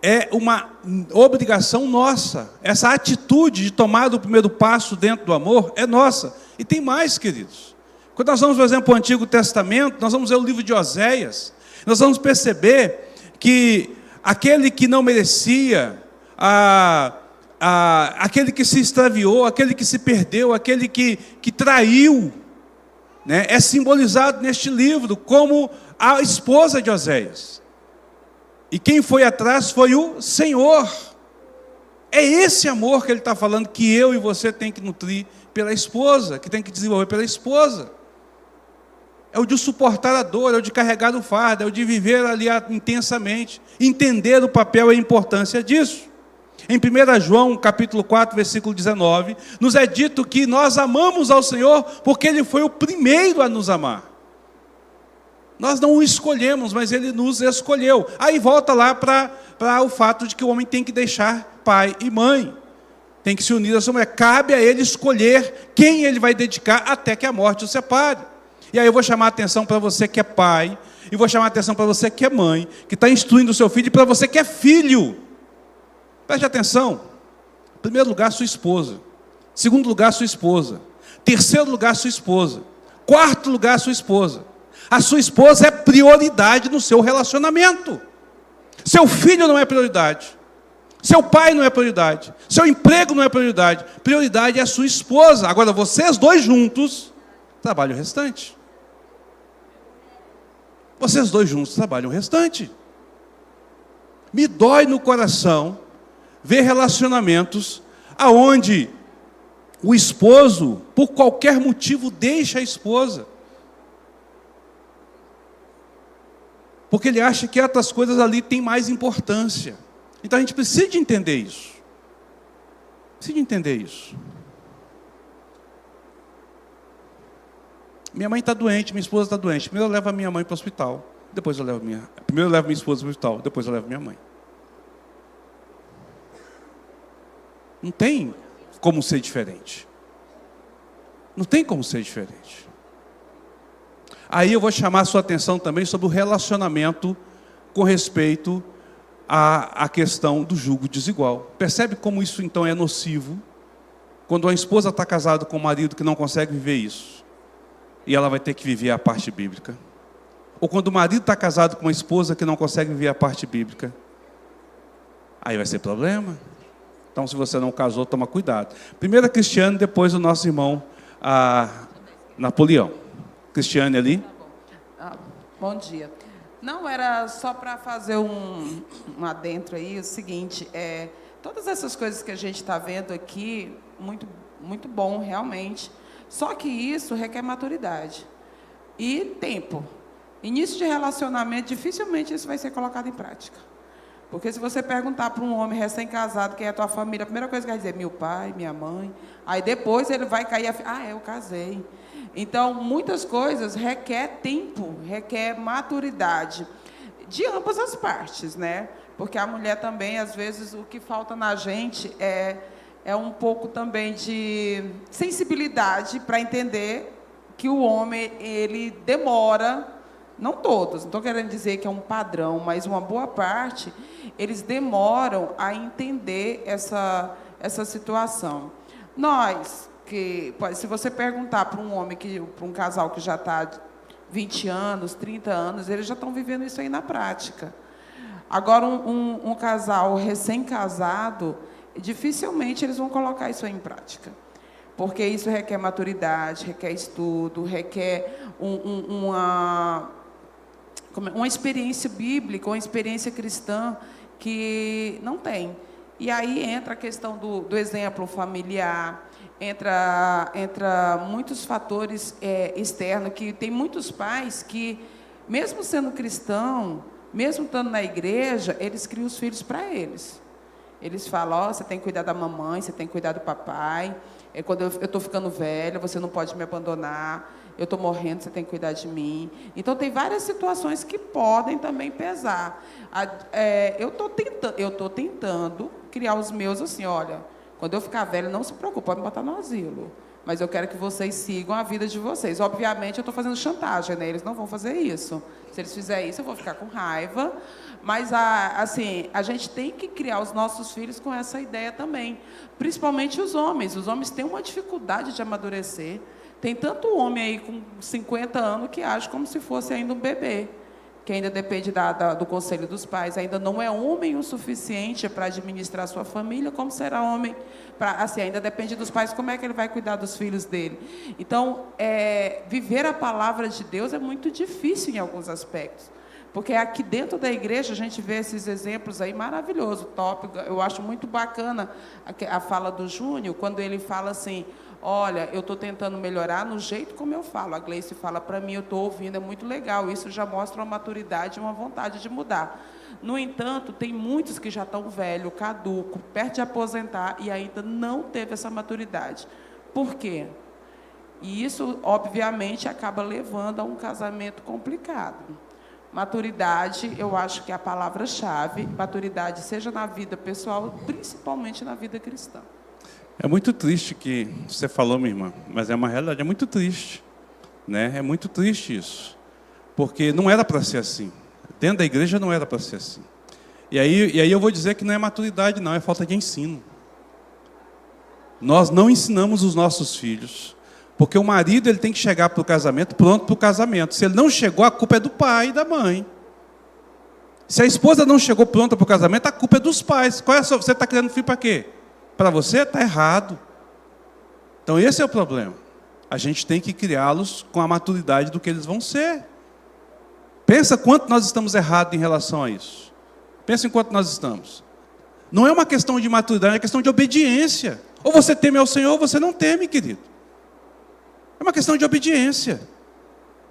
é uma obrigação nossa. Essa atitude de tomar o primeiro passo dentro do amor é nossa. E tem mais, queridos. Quando nós vamos, por exemplo, para o Antigo Testamento, nós vamos ler o livro de Oséias, nós vamos perceber que aquele que não merecia, aquele que se extraviou, aquele que se perdeu, aquele que traiu, né, é simbolizado neste livro como a esposa de Oséias. E quem foi atrás foi o Senhor. É esse amor que ele está falando que eu e você tem que nutrir pela esposa, que tem que desenvolver pela esposa. É o de suportar a dor, é o de carregar o fardo, é o de viver ali intensamente, entender o papel e a importância disso. Em 1 João, capítulo 4, versículo 19, nos é dito que nós amamos ao Senhor porque Ele foi o primeiro a nos amar. Nós não o escolhemos, mas Ele nos escolheu. Aí volta lá para o fato de que o homem tem que deixar pai e mãe. Tem que se unir a sua mulher. Cabe a ele escolher quem ele vai dedicar até que a morte o separe. E aí eu vou chamar a atenção para você que é pai, e vou chamar a atenção para você que é mãe, que está instruindo o seu filho, e para você que é filho. Preste atenção. Em primeiro lugar, sua esposa. Segundo lugar, sua esposa. Terceiro lugar, sua esposa. Quarto lugar, sua esposa. A sua esposa é prioridade no seu relacionamento. Seu filho não é prioridade. Seu pai não é prioridade. Seu emprego não é prioridade. Prioridade é a sua esposa. Agora, vocês dois juntos trabalham o restante. Vocês dois juntos trabalham o restante. Me dói no coração ver relacionamentos aonde o esposo, por qualquer motivo, deixa a esposa. Porque ele acha que outras coisas ali têm mais importância. Então a gente precisa de entender isso. Precisa de entender isso. Minha mãe está doente, minha esposa está doente. Primeiro eu levo a minha mãe para o hospital. Primeiro eu levo minha esposa para o hospital, depois eu levo minha mãe. Não tem como ser diferente. Não tem como ser diferente. Aí eu vou chamar a sua atenção também sobre o relacionamento com respeito à questão do jugo desigual. Percebe como isso então é nocivo? Quando uma esposa está casada com um marido que não consegue viver isso, e ela vai ter que viver a parte bíblica. Ou quando o marido está casado com uma esposa que não consegue viver a parte bíblica, aí vai ser problema. Então, se você não casou, toma cuidado. Primeiro a Cristiane, depois o nosso irmão Napoleão. Cristiane ali. Bom dia. Não, era só para fazer um adentro aí, o seguinte, todas essas coisas que a gente está vendo aqui, muito, muito bom, realmente, só que isso requer maturidade e tempo. Início de relacionamento, dificilmente isso vai ser colocado em prática. Porque se você perguntar para um homem recém-casado quem é a tua família, a primeira coisa que vai dizer é meu pai, minha mãe. Aí depois ele vai cair, eu casei. Então, muitas coisas requer tempo, requer maturidade, de ambas as partes, né? Porque a mulher também, às vezes, o que falta na gente é um pouco também de sensibilidade para entender que o homem, ele demora, não todos, não estou querendo dizer que é um padrão, mas uma boa parte, eles demoram a entender essa situação. Nós, se você perguntar para um homem, para um casal que já está 20 anos, 30 anos, eles já estão vivendo isso aí na prática. Agora, um casal recém-casado, dificilmente eles vão colocar isso aí em prática. Porque isso requer maturidade, requer estudo, requer uma experiência bíblica, uma experiência cristã que não tem. E aí entra a questão do exemplo familiar, entra muitos fatores externos, que tem muitos pais que, mesmo sendo cristão, mesmo estando na igreja, eles criam os filhos para eles. Eles falam, você tem que cuidar da mamãe, você tem que cuidar do papai, quando eu estou ficando velha, você não pode me abandonar, eu estou morrendo, você tem que cuidar de mim. Então, tem várias situações que podem também pesar. Eu estou tentando criar os meus assim, olha, quando eu ficar velha, não se preocupe, pode me botar no asilo, mas eu quero que vocês sigam a vida de vocês. Obviamente, eu estou fazendo chantagem, né? Eles não vão fazer isso. Se eles fizerem isso, eu vou ficar com raiva. Mas, assim, a gente tem que criar os nossos filhos com essa ideia também. Principalmente os homens. Os homens têm uma dificuldade de amadurecer. Tem tanto homem aí com 50 anos que age como se fosse ainda um bebê, que ainda depende do conselho dos pais, ainda não é homem o suficiente para administrar a sua família, como será homem, ainda depende dos pais, como é que ele vai cuidar dos filhos dele. Então, viver a palavra de Deus é muito difícil em alguns aspectos, porque aqui dentro da igreja a gente vê esses exemplos aí maravilhosos, top. Eu acho muito bacana a fala do Júnior, quando ele fala assim, olha, eu estou tentando melhorar no jeito como eu falo. A Gleice fala para mim, eu estou ouvindo, é muito legal. Isso já mostra uma maturidade e uma vontade de mudar. No entanto, tem muitos que já estão velhos, caduco, perto de aposentar e ainda não teve essa maturidade. Por quê? E isso, obviamente, acaba levando a um casamento complicado. Maturidade, eu acho que é a palavra-chave. Maturidade, seja na vida pessoal, principalmente na vida cristã. É muito triste que você falou, minha irmã, mas é uma realidade, é muito triste, né? É muito triste isso, porque não era para ser assim. Dentro da igreja não era para ser assim. E aí eu vou dizer que não é maturidade, não, é falta de ensino. Nós não ensinamos os nossos filhos, porque o marido ele tem que chegar para o casamento pronto para o casamento. Se ele não chegou, a culpa é do pai e da mãe. Se a esposa não chegou pronta para o casamento, a culpa é dos pais. Você está criando filho para quê? Para você está errado. Então esse é o problema. A gente tem que criá-los com a maturidade do que eles vão ser. Pensa quanto nós estamos errados em relação a isso. Pensa em quanto nós estamos. Não é uma questão de maturidade, é uma questão de obediência. Ou você teme ao Senhor, ou você não teme, querido. É uma questão de obediência.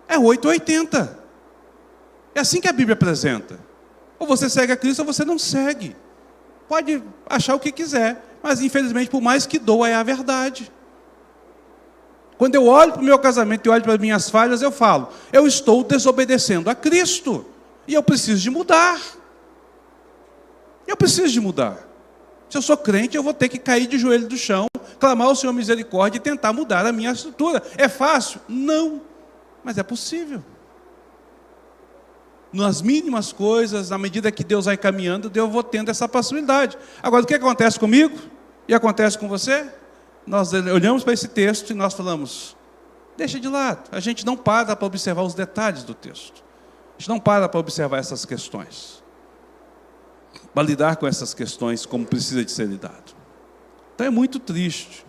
É 880. É assim que a Bíblia apresenta. Ou você segue a Cristo, ou você não segue. Pode achar o que quiser, mas infelizmente, por mais que doa, é a verdade. Quando eu olho para o meu casamento e olho para as minhas falhas, eu falo, eu estou desobedecendo a Cristo, e eu preciso de mudar. Eu preciso de mudar. Se eu sou crente, eu vou ter que cair de joelho do chão, clamar ao Senhor misericórdia e tentar mudar a minha estrutura. É fácil? Não, mas é possível. Nas mínimas coisas, na medida que Deus vai caminhando, eu vou tendo essa possibilidade. Agora, o que acontece comigo? E acontece com você? Nós olhamos para esse texto e nós falamos, deixa de lado. A gente não para observar os detalhes do texto. A gente não para observar essas questões. Para lidar com essas questões como precisa de ser lidado. Então é muito triste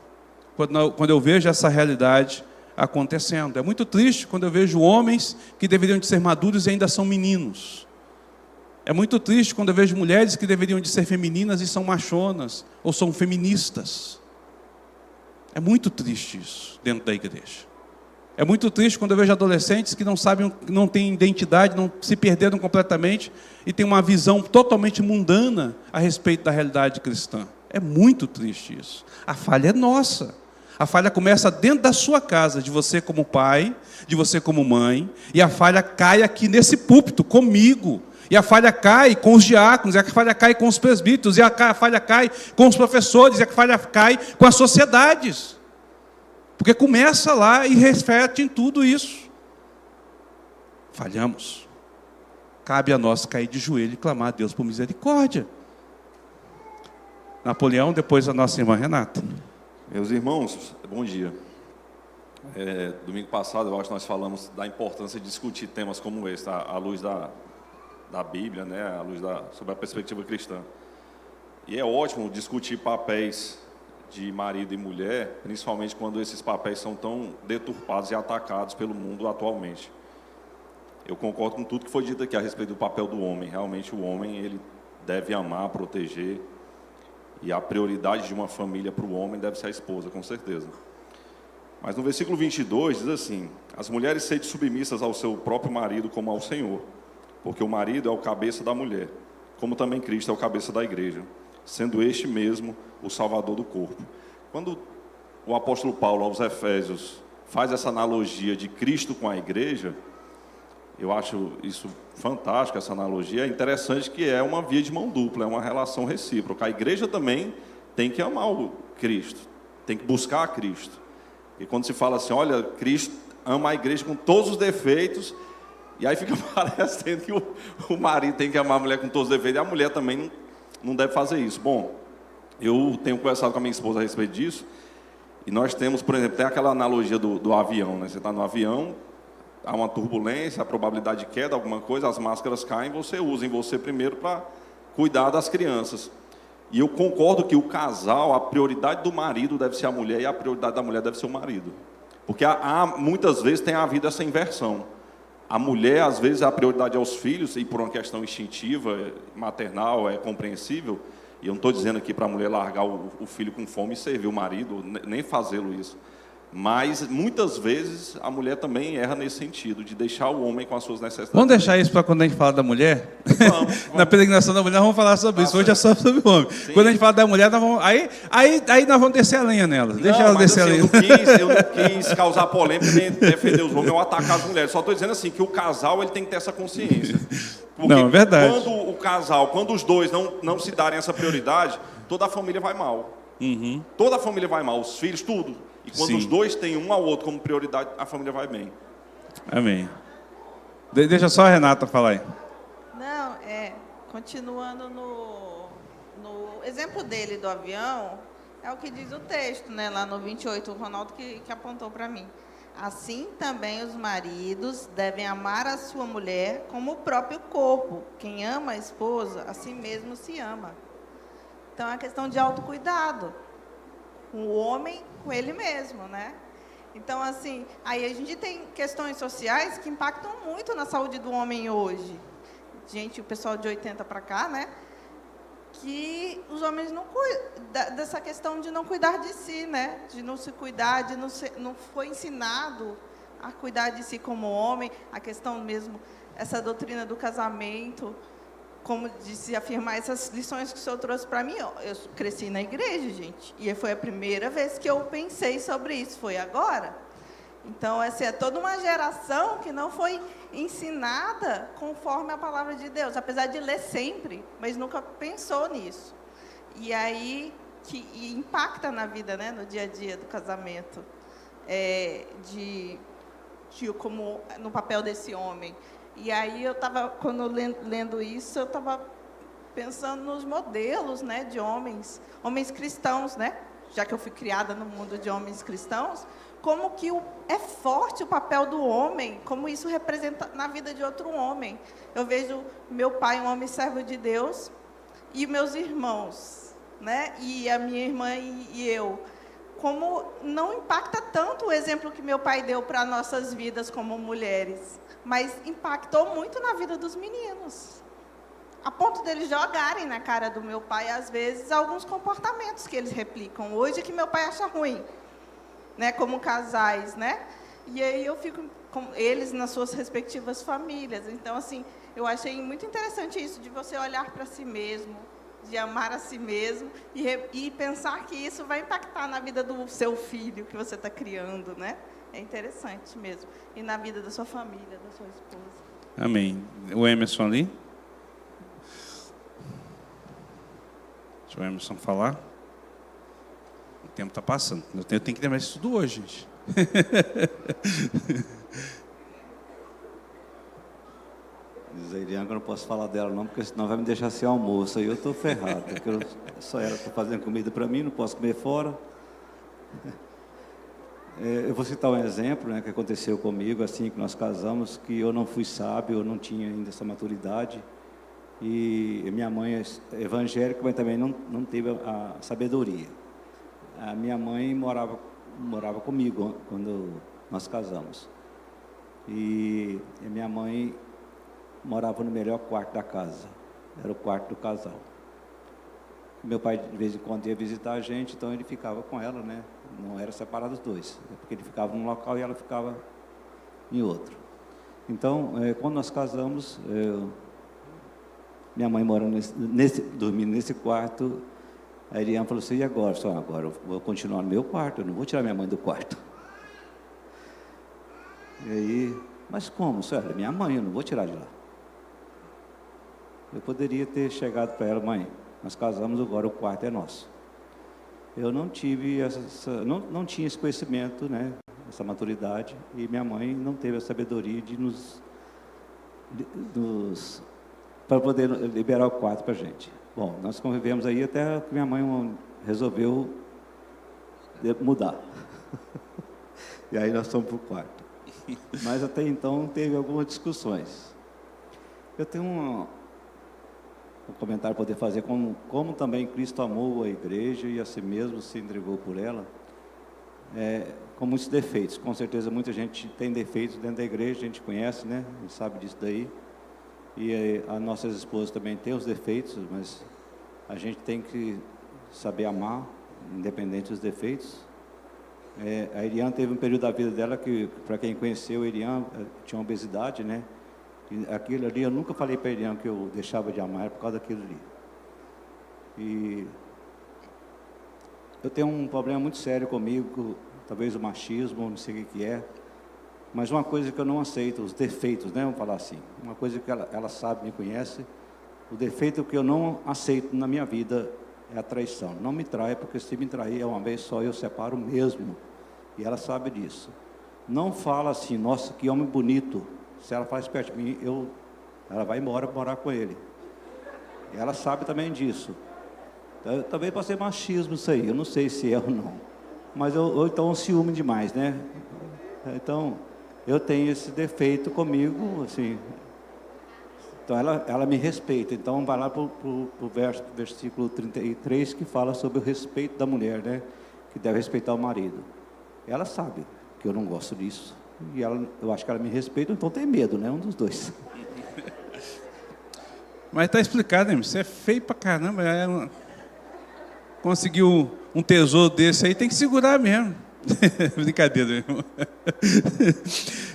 quando eu vejo essa realidade acontecendo. É muito triste quando eu vejo homens que deveriam de ser maduros e ainda são meninos. É muito triste quando eu vejo mulheres que deveriam de ser femininas e são machonas, ou são feministas. É muito triste isso dentro da igreja. É muito triste quando eu vejo adolescentes que não sabem, não têm identidade, não se perderam completamente e têm uma visão totalmente mundana a respeito da realidade cristã. É muito triste isso. A falha é nossa. A falha começa dentro da sua casa, de você como pai, de você como mãe, e a falha cai aqui nesse púlpito, comigo. E a falha cai com os diáconos, e a falha cai com os presbíteros, e a falha cai com os professores, e a falha cai com as sociedades. Porque começa lá e reflete em tudo isso. Falhamos. Cabe a nós cair de joelho e clamar a Deus por misericórdia. Napoleão, depois a nossa irmã Renata. Meus irmãos, bom dia. Domingo passado, eu acho que nós falamos da importância de discutir temas como esse, à luz da Bíblia, né, à luz sobre a perspectiva cristã. E é ótimo discutir papéis de marido e mulher, principalmente quando esses papéis são tão deturpados e atacados pelo mundo atualmente. Eu concordo com tudo que foi dito aqui a respeito do papel do homem. Realmente o homem ele deve amar, proteger, e a prioridade de uma família para o homem deve ser a esposa, com certeza. Mas no versículo 22 diz assim: as mulheres sejam submissas ao seu próprio marido como ao Senhor, porque o marido é o cabeça da mulher, como também Cristo é o cabeça da igreja, sendo este mesmo o Salvador do corpo. Quando o apóstolo Paulo aos Efésios faz essa analogia de Cristo com a igreja, eu acho isso fantástico, essa analogia. É interessante que é uma via de mão dupla, é uma relação recíproca. A igreja também tem que amar o Cristo, tem que buscar a Cristo. E quando se fala assim, olha, Cristo ama a igreja com todos os defeitos, e aí fica parecendo que o marido tem que amar a mulher com todos os defeitos, e a mulher também não deve fazer isso. Bom, eu tenho conversado com a minha esposa a respeito disso, e nós temos, por exemplo, tem aquela analogia do avião, né? Você está no avião, há uma turbulência, a probabilidade de queda, alguma coisa, as máscaras caem, você usa em você primeiro para cuidar das crianças. E eu concordo que o casal, a prioridade do marido deve ser a mulher e a prioridade da mulher deve ser o marido. Porque muitas vezes tem havido essa inversão. A mulher, às vezes, a prioridade aos filhos, e por uma questão instintiva, maternal, é compreensível. E eu não estou dizendo aqui para a mulher largar o filho com fome e servir o marido, nem fazê-lo isso. Mas, muitas vezes, a mulher também erra nesse sentido, de deixar o homem com as suas necessidades. Vamos deixar isso para quando a gente fala da mulher? Vamos. Na peregrinação da mulher, vamos falar sobre isso. Hoje é só sobre o homem. Sim. Quando a gente fala da mulher, nós vamos, aí nós vamos descer a lenha nela. Deixa ela descer assim, a lenha. Eu não quis causar polêmica, nem defender os homens ou atacar as mulheres. Só estou dizendo assim, que o casal ele tem que ter essa consciência. Porque não, é verdade. Quando os dois não se darem essa prioridade, toda a família vai mal. Uhum. Toda a família vai mal, os filhos, tudo. E quando os dois têm um ao outro como prioridade, a família vai bem. Amém. Deixa só a Renata falar aí. Não, continuando no exemplo dele do avião, é o que diz o texto, né, lá no 28, o Ronaldo que apontou para mim. Assim também os maridos devem amar a sua mulher como o próprio corpo. Quem ama a esposa, a si mesmo se ama. Então é uma questão de autocuidado. O homem com ele mesmo, né? Então, assim, aí a gente tem questões sociais que impactam muito na saúde do homem hoje. Gente, o pessoal de 80 para cá, né? Que os homens não cuidam dessa questão de não cuidar de si, né? De não se cuidar, não foi ensinado a cuidar de si como homem. A questão mesmo, essa doutrina do casamento, como disse, afirmar essas lições que o senhor trouxe para mim. Eu cresci na igreja, gente, e foi a primeira vez que eu pensei sobre isso, foi agora. Então, essa é toda uma geração que não foi ensinada conforme a palavra de Deus, apesar de ler sempre, mas nunca pensou nisso. E aí, que impacta na vida, né, no dia a dia do casamento, como no papel desse homem. E aí eu estava, quando lendo isso, eu estava pensando nos modelos, né, de homens cristãos, né? Já que eu fui criada no mundo de homens cristãos, como que é forte o papel do homem, como isso representa na vida de outro homem. Eu vejo meu pai, um homem servo de Deus, e meus irmãos, né? E a minha irmã e eu. como não impacta tanto o exemplo que meu pai deu para nossas vidas como mulheres, mas impactou muito na vida dos meninos. A ponto deles jogarem na cara do meu pai, às vezes, alguns comportamentos que eles replicam hoje que meu pai acha ruim, né, como casais, né? E aí eu fico com eles nas suas respectivas famílias. Então, assim, eu achei muito interessante isso, de você olhar para si mesmo, de amar a si mesmo e pensar que isso vai impactar na vida do seu filho que você está criando, né? É interessante mesmo. E na vida da sua família, da sua esposa. Amém. O Emerson ali. Deixa o Emerson falar. O tempo está passando. Eu tenho que terminar isso tudo hoje, gente. Diz a Eliane que eu não posso falar dela não, porque senão vai me deixar sem almoço. Aí eu estou ferrado, porque só ela está fazendo comida para mim, não posso comer fora. Eu vou citar um exemplo, né, que aconteceu comigo, assim que nós casamos, que eu não fui sábio, eu não tinha ainda essa maturidade. E minha mãe é evangélica, mas também não teve a sabedoria. A minha mãe morava comigo quando nós casamos. E minha mãe morava no melhor quarto da casa, era o quarto do casal. Meu pai de vez em quando ia visitar a gente, então ele ficava com ela, né? Não era separado os dois, porque ele ficava num local e ela ficava em outro. Então, quando nós casamos, minha mãe morando dormindo nesse quarto, a Eliane falou assim: e agora? Só agora eu vou continuar no meu quarto, eu não vou tirar minha mãe do quarto. E aí, mas como, senhora? Minha mãe, eu não vou tirar de lá. Eu poderia ter chegado para ela: mãe, nós casamos, agora o quarto é nosso. Eu não tive não tinha esse conhecimento, né, essa maturidade, e minha mãe não teve a sabedoria de para poder liberar o quarto para a gente. Bom, nós convivemos aí até que minha mãe resolveu mudar. E aí nós fomos para o quarto. Mas até então teve algumas discussões. Eu tenho um comentário para poder fazer, como também Cristo amou a igreja e a si mesmo se entregou por ela, com muitos defeitos. Com certeza muita gente tem defeitos dentro da igreja, a gente conhece, né? A gente sabe disso daí. E as nossas esposas também têm os defeitos, mas a gente tem que saber amar, independente dos defeitos. A Eliane teve um período da vida dela que, para quem conheceu, a Eliane tinha obesidade, né? E aquilo ali, eu nunca falei para a Eliane que eu deixava de amar, por causa daquilo ali. E eu tenho um problema muito sério comigo, talvez o machismo, não sei o que é, mas uma coisa que eu não aceito, os defeitos, né? Vamos falar assim, uma coisa que ela sabe, me conhece, o defeito que eu não aceito na minha vida é a traição. Não me trai, porque se me trair uma vez só, eu separo mesmo. E ela sabe disso. Não fala assim: nossa, que homem bonito. Se ela faz perto de mim, ela vai embora morar com ele. E ela sabe também disso. Então, também pode ser machismo isso aí, eu não sei se é ou não. Mas ou então um ciúme demais, né? Então, eu tenho esse defeito comigo, assim. Então, ela me respeita. Então, vai lá para o versículo 33, que fala sobre o respeito da mulher, né? Que deve respeitar o marido. Ela sabe que eu não gosto disso. E eu acho que ela me respeita, então tem medo, né? Um dos dois. Mas está explicado, hein? Você é feio pra caramba. Conseguiu um tesouro desse aí, tem que segurar mesmo. Brincadeira, meu irmão.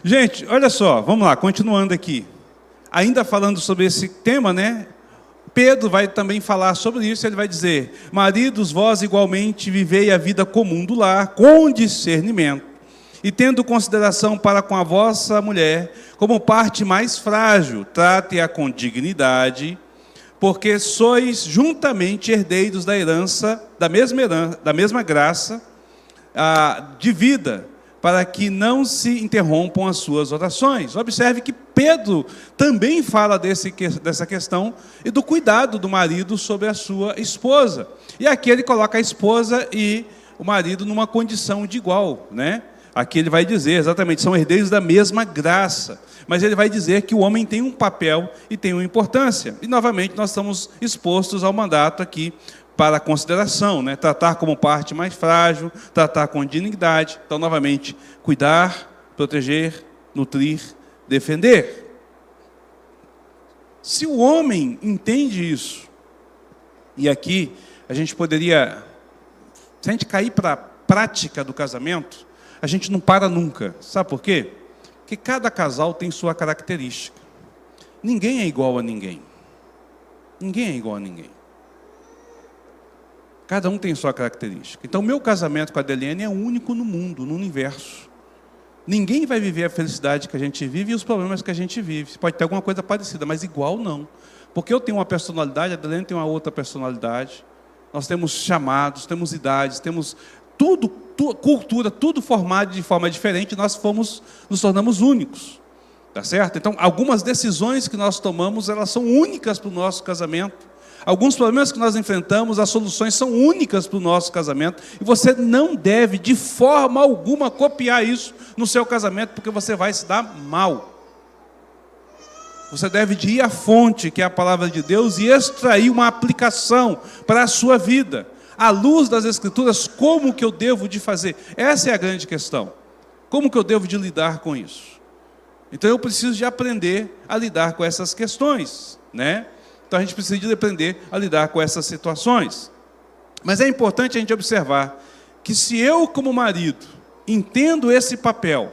Gente, olha só, vamos lá, continuando aqui. Ainda falando sobre esse tema, né? Pedro vai também falar sobre isso. Ele vai dizer: maridos, vós igualmente vivei a vida comum do lar, com discernimento, e tendo consideração para com a vossa mulher, como parte mais frágil, trate-a com dignidade, porque sois juntamente herdeiros da herança, da mesma graça de vida, para que não se interrompam as suas orações. Observe que Pedro também fala dessa questão e do cuidado do marido sobre a sua esposa. E aqui ele coloca a esposa e o marido numa condição de igual, né? Aqui ele vai dizer exatamente, são herdeiros da mesma graça. Mas ele vai dizer que o homem tem um papel e tem uma importância. E novamente nós estamos expostos ao mandato aqui para a consideração, né? Tratar como parte mais frágil, tratar com dignidade. Então, novamente, cuidar, proteger, nutrir, defender. Se o homem entende isso, e aqui a gente poderia, se a gente cair para a prática do casamento, a gente não para nunca. Sabe por quê? Porque cada casal tem sua característica. Ninguém é igual a ninguém. Ninguém é igual a ninguém. Cada um tem sua característica. Então, o meu casamento com a Adeliane é único no mundo, no universo. Ninguém vai viver a felicidade que a gente vive e os problemas que a gente vive. Pode ter alguma coisa parecida, mas igual não. Porque eu tenho uma personalidade, a Adeliane tem uma outra personalidade. Nós temos chamados, temos idades, temos tudo, cultura, tudo formado de forma diferente. Nós nos tornamos únicos. Tá certo? Então, algumas decisões que nós tomamos, elas são únicas para o nosso casamento. Alguns problemas que nós enfrentamos, as soluções são únicas para o nosso casamento. E você não deve, de forma alguma, copiar isso no seu casamento, porque você vai se dar mal. Você deve ir à fonte, que é a palavra de Deus, e extrair uma aplicação para a sua vida. À luz das Escrituras, como que eu devo de fazer? Essa é a grande questão. Como que eu devo de lidar com isso? Então, eu preciso de aprender a lidar com essas questões, né? Então, a gente precisa de aprender a lidar com essas situações. Mas é importante a gente observar que se eu, como marido, entendo esse papel,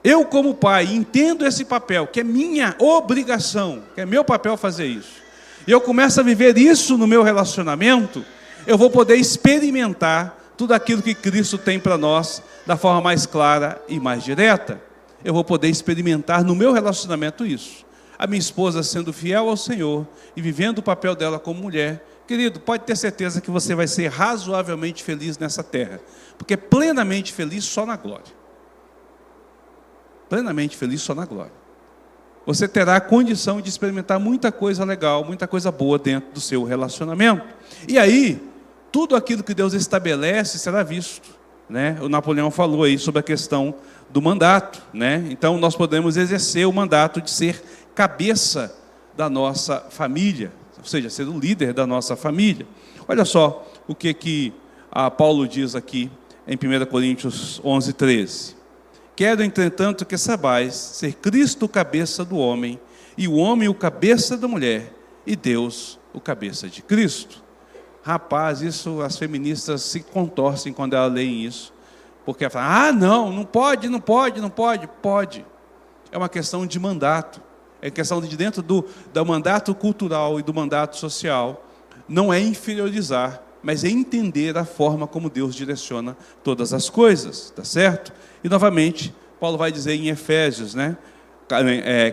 eu, como pai, entendo esse papel, que é minha obrigação, que é meu papel fazer isso, e eu começo a viver isso no meu relacionamento, eu vou poder experimentar tudo aquilo que Cristo tem para nós da forma mais clara e mais direta. Eu vou poder experimentar no meu relacionamento isso. A minha esposa sendo fiel ao Senhor e vivendo o papel dela como mulher, querido, pode ter certeza que você vai ser razoavelmente feliz nessa terra, porque plenamente feliz só na glória. Plenamente feliz só na glória. Você terá a condição de experimentar muita coisa legal, muita coisa boa dentro do seu relacionamento. E aí, tudo aquilo que Deus estabelece será visto, né? O Napoleão falou aí sobre a questão do mandato, né? Então, nós podemos exercer o mandato de ser cabeça da nossa família, ou seja, ser o líder da nossa família. Olha só o que Paulo diz aqui em 1 Coríntios 11, 13. Quero, entretanto, que saibais ser Cristo o cabeça do homem, e o homem o cabeça da mulher, e Deus o cabeça de Cristo. Rapaz, isso as feministas se contorcem quando elas leem isso, porque elas falam, não pode. Pode. É uma questão de mandato. É questão de dentro do mandato cultural e do mandato social. Não é inferiorizar, mas é entender a forma como Deus direciona todas as coisas, tá certo? E novamente, Paulo vai dizer em Efésios, né?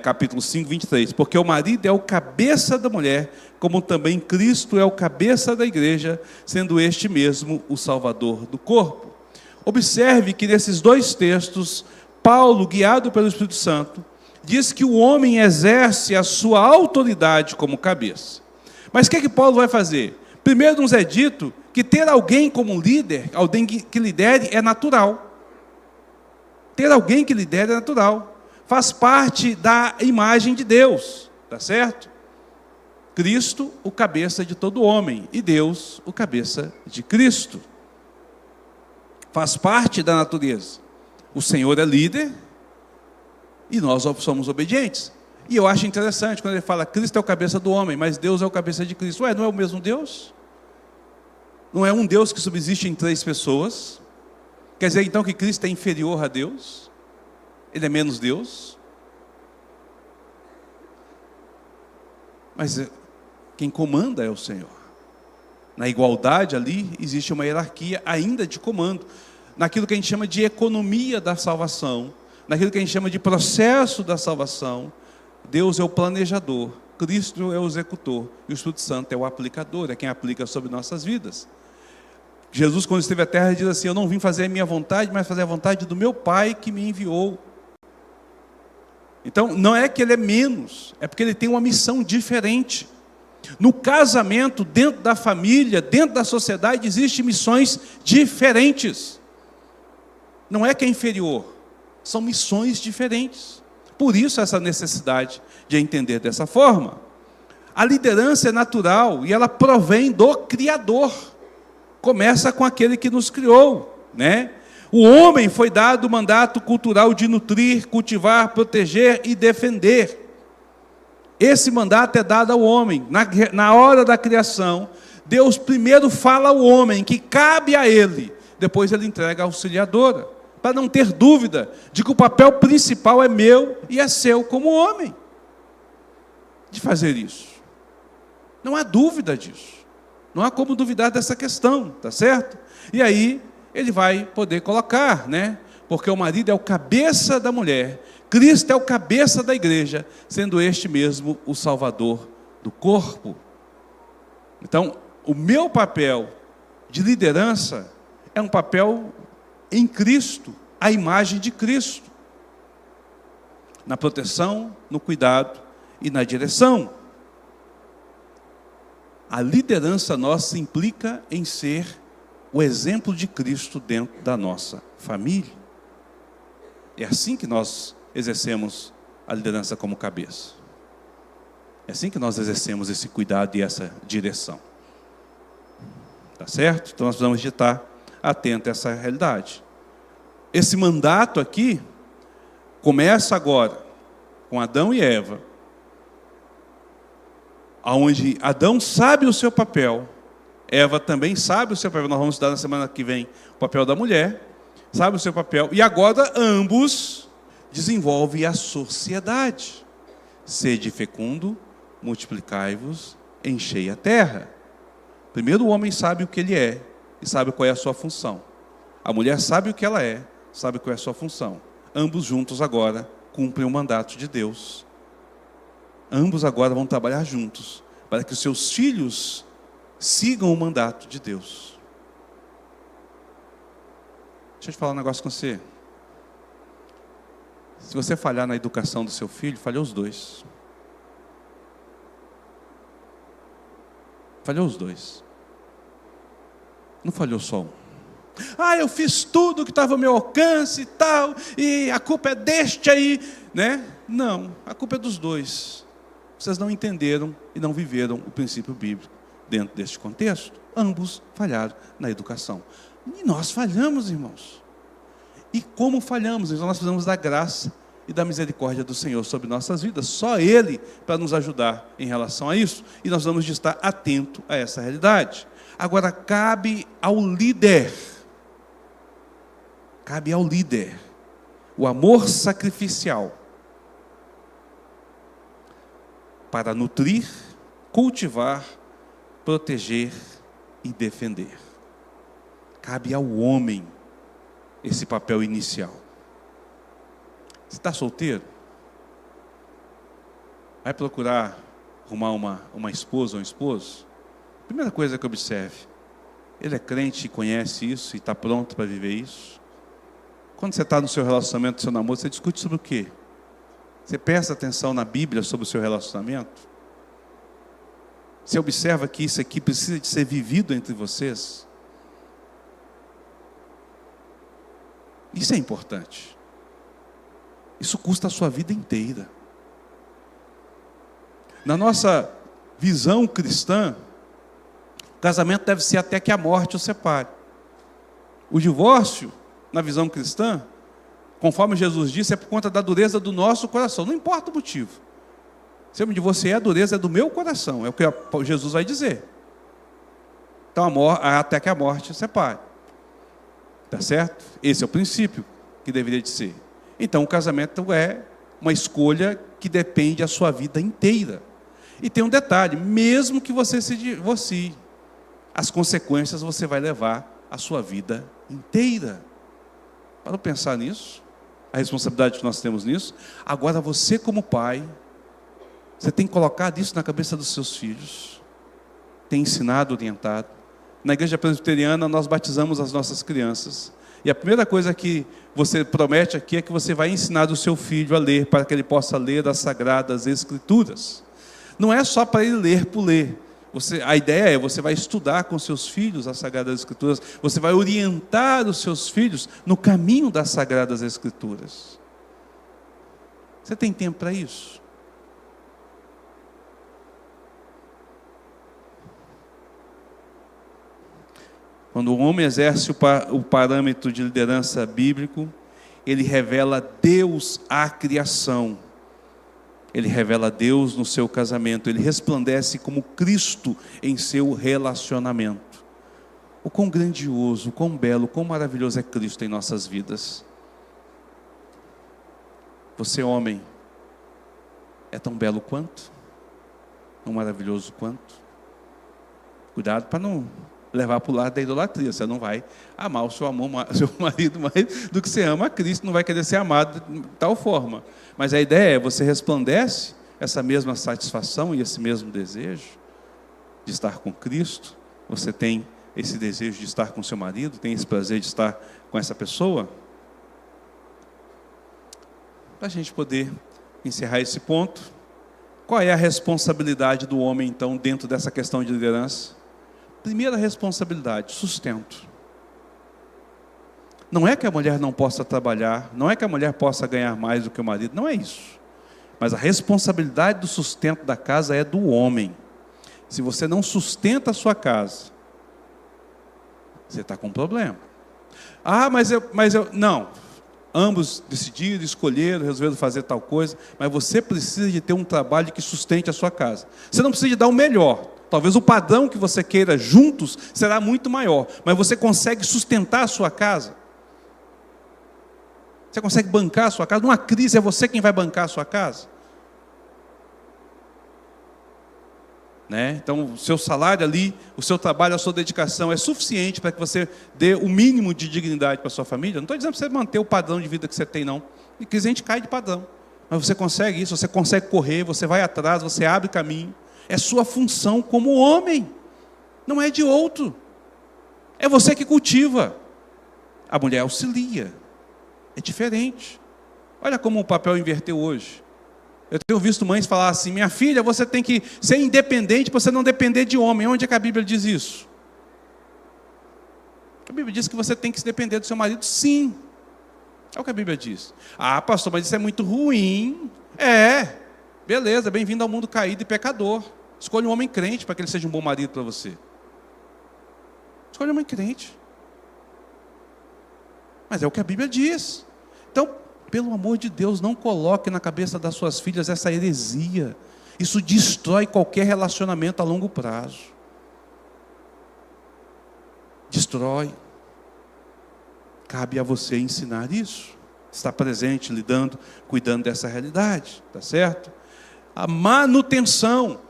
Capítulo 5, 23, porque o marido é o cabeça da mulher, como também Cristo é o cabeça da igreja, sendo este mesmo o Salvador do corpo. Observe que nesses dois textos, Paulo, guiado pelo Espírito Santo, diz que o homem exerce a sua autoridade como cabeça. Mas o que Paulo vai fazer? Primeiro nos é dito que ter alguém como líder, alguém que lidere, é natural. Ter alguém que lidere é natural. Faz parte da imagem de Deus, tá certo? Cristo, o cabeça de todo homem, e Deus, o cabeça de Cristo. Faz parte da natureza. O Senhor é líder e nós somos obedientes. E eu acho interessante quando ele fala Cristo é o cabeça do homem, mas Deus é o cabeça de Cristo. Ué, não é o mesmo Deus? Não é um Deus que subsiste em 3 pessoas? Quer dizer então que Cristo é inferior a Deus? Ele é menos Deus? Mas quem comanda é o Senhor. Na igualdade ali existe uma hierarquia ainda de comando. Naquilo que a gente chama de economia da salvação, naquilo que a gente chama de processo da salvação, Deus é o planejador, Cristo é o executor, e o Espírito Santo é o aplicador, é quem aplica sobre nossas vidas. Jesus, quando esteve à terra, diz assim, eu não vim fazer a minha vontade, mas fazer a vontade do meu Pai que me enviou. Então, não é que ele é menos, é porque ele tem uma missão diferente. No casamento, dentro da família, dentro da sociedade, existem missões diferentes. Não é que é inferior, são missões diferentes. Por isso essa necessidade de entender dessa forma. A liderança é natural e ela provém do Criador. Começa com aquele que nos criou, né? O homem foi dado o mandato cultural de nutrir, cultivar, proteger e defender. Esse mandato é dado ao homem. Na hora da criação, Deus primeiro fala ao homem que cabe a ele, depois ele entrega a auxiliadora, para não ter dúvida de que o papel principal é meu e é seu como homem, de fazer isso. Não há dúvida disso. Não há como duvidar dessa questão, tá certo? E aí, ele vai poder colocar, né? Porque o marido é o cabeça da mulher, Cristo é o cabeça da igreja, sendo este mesmo o salvador do corpo. Então, o meu papel de liderança é um papel em Cristo, a imagem de Cristo, na proteção, no cuidado e na direção. A liderança nossa implica em ser o exemplo de Cristo dentro da nossa família. É assim que nós exercemos a liderança como cabeça. É assim que nós exercemos esse cuidado e essa direção. Tá certo? Então nós precisamos de estar atentos a essa realidade. Esse mandato aqui começa agora com Adão e Eva, onde Adão sabe o seu papel, Eva também sabe o seu papel. Nós vamos estudar na semana que vem o papel da mulher, sabe o seu papel, e agora ambos desenvolvem a sociedade. Sede fecundo, multiplicai-vos, enchei a terra. Primeiro o homem sabe o que ele é e sabe qual é a sua função. A mulher sabe o que ela é, sabe qual é a sua função. Ambos juntos agora cumprem o mandato de Deus. Ambos agora vão trabalhar juntos para que os seus filhos sigam o mandato de Deus. Deixa eu te falar um negócio com você. Se você falhar na educação do seu filho, falhou os dois. Falhou os dois. Não falhou só um. Ah, eu fiz tudo que estava ao meu alcance e tal, e a culpa é deste aí, né? Não, a culpa é dos dois. Vocês não entenderam e não viveram o princípio bíblico dentro deste contexto. Ambos falharam na educação. E nós falhamos, irmãos. E como falhamos? Então nós precisamos da graça e da misericórdia do Senhor sobre nossas vidas. Só Ele para nos ajudar em relação a isso. E nós vamos estar atento a essa realidade. Agora, cabe ao líder. Cabe ao líder o amor sacrificial para nutrir, cultivar, proteger e defender. Cabe ao homem esse papel inicial. Você está solteiro? Vai procurar arrumar uma esposa ou um esposo? Primeira coisa que observe, ele é crente e conhece isso e está pronto para viver isso? Quando você está no seu relacionamento, no seu namoro, você discute sobre o quê? Você presta atenção na Bíblia sobre o seu relacionamento? Você observa que isso aqui precisa de ser vivido entre vocês? Isso é importante. Isso custa a sua vida inteira. Na nossa visão cristã, o casamento deve ser até que a morte o separe. O divórcio, na visão cristã, conforme Jesus disse, é por conta da dureza do nosso coração. Não importa o motivo. Se eu me divorciei, a dureza é do meu coração. É o que Jesus vai dizer. Então, até que a morte separe. Tá certo? Esse é o princípio que deveria de ser. Então, o casamento é uma escolha que depende da sua vida inteira. E tem um detalhe, mesmo que você se divorcie, as consequências você vai levar a sua vida inteira. Para pensar nisso, a responsabilidade que nós temos nisso. Agora, você como pai, você tem colocado isso na cabeça dos seus filhos, tem ensinado, orientado. Na igreja presbiteriana, nós batizamos as nossas crianças. E a primeira coisa que você promete aqui é que você vai ensinar o seu filho a ler, para que ele possa ler as Sagradas Escrituras. Não é só para ele ler por ler. A ideia é, você vai estudar com seus filhos as Sagradas Escrituras, você vai orientar os seus filhos no caminho das Sagradas Escrituras. Você tem tempo para isso? Quando o homem exerce o parâmetro de liderança bíblico, ele revela Deus à criação. Ele revela Deus no seu casamento. Ele resplandece como Cristo em seu relacionamento. O quão grandioso, o quão belo, o quão maravilhoso é Cristo em nossas vidas. Você, homem, é tão belo quanto? Tão maravilhoso quanto? Cuidado para não levar para o lado da idolatria. Você não vai amar o seu marido mais do que você ama a Cristo, não vai querer ser amado de tal forma. Mas a ideia é, você resplandece essa mesma satisfação e esse mesmo desejo de estar com Cristo. Você tem esse desejo de estar com seu marido, tem esse prazer de estar com essa pessoa. Para a gente poder encerrar esse ponto, qual é a responsabilidade do homem, então, dentro dessa questão de liderança? Primeira responsabilidade, sustento. Não é que a mulher não possa trabalhar, não é que a mulher possa ganhar mais do que o marido, não é isso. Mas a responsabilidade do sustento da casa é do homem. Se você não sustenta a sua casa, você está com um problema. Ah, mas eu... Não. Ambos decidiram, escolheram, resolveram fazer tal coisa, mas você precisa de ter um trabalho que sustente a sua casa. Você não precisa de dar o melhor. Talvez o padrão que você queira juntos será muito maior, mas você consegue sustentar a sua casa? Você consegue bancar a sua casa? Numa crise é você quem vai bancar a sua casa? Né? Então, o seu salário ali, o seu trabalho, a sua dedicação é suficiente para que você dê o mínimo de dignidade para a sua família? Não estou dizendo para você manter o padrão de vida que você tem, não. E que a gente cai de padrão. Mas você consegue isso, você consegue correr, você vai atrás, você abre caminho. É sua função como homem. Não é de outro. É você que cultiva. A mulher auxilia. É diferente. Olha como o papel inverteu hoje. Eu tenho visto mães falar assim, minha filha, você tem que ser independente para você não depender de homem. Onde é que a Bíblia diz isso? A Bíblia diz que você tem que se depender do seu marido, sim. É o que a Bíblia diz. Ah, pastor, mas isso é muito ruim. É, beleza, bem-vindo ao mundo caído e pecador. Escolha um homem crente para que ele seja um bom marido para você. Escolha um homem crente. Mas é o que a Bíblia diz. Então, pelo amor de Deus, não coloque na cabeça das suas filhas essa heresia. Isso destrói qualquer relacionamento a longo prazo. Destrói. Cabe a você ensinar isso. Estar presente, lidando, cuidando dessa realidade. Tá certo? A manutenção.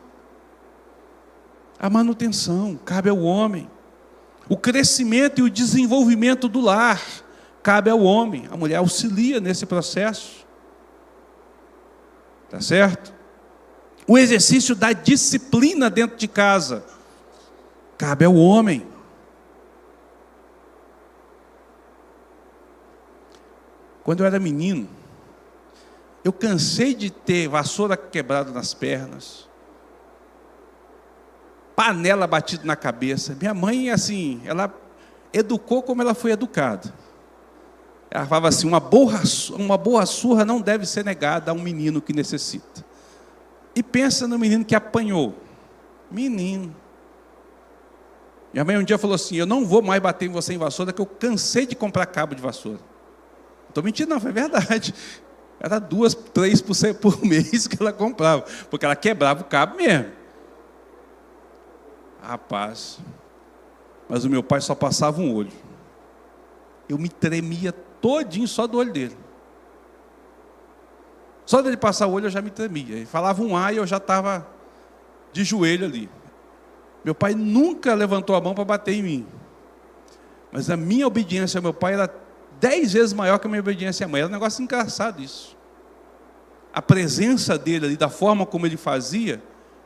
A manutenção cabe ao homem. O crescimento e o desenvolvimento do lar cabe ao homem. A mulher auxilia nesse processo. Tá certo? O exercício da disciplina dentro de casa cabe ao homem. Quando eu era menino, eu cansei de ter vassoura quebrada nas pernas, panela batida na cabeça. Minha mãe, assim, ela educou como ela foi educada. Ela falava assim, uma boa surra não deve ser negada a um menino que necessita. E pensa no menino que apanhou. Menino. Minha mãe um dia falou assim, eu não vou mais bater em você em vassoura, que eu cansei de comprar cabo de vassoura. Não estou mentindo não, foi verdade. Era 2, 3 por mês que ela comprava, porque ela quebrava o cabo mesmo. Rapaz, mas o meu pai só passava um olho. Eu me tremia todinho só do olho dele. Só dele passar o olho eu já me tremia. Ele falava um A e eu já estava de joelho ali. Meu pai nunca levantou a mão para bater em mim. Mas a minha obediência ao meu pai era 10 vezes maior que a minha obediência à mãe. Era um negócio engraçado isso. A presença dele ali, da forma como ele fazia,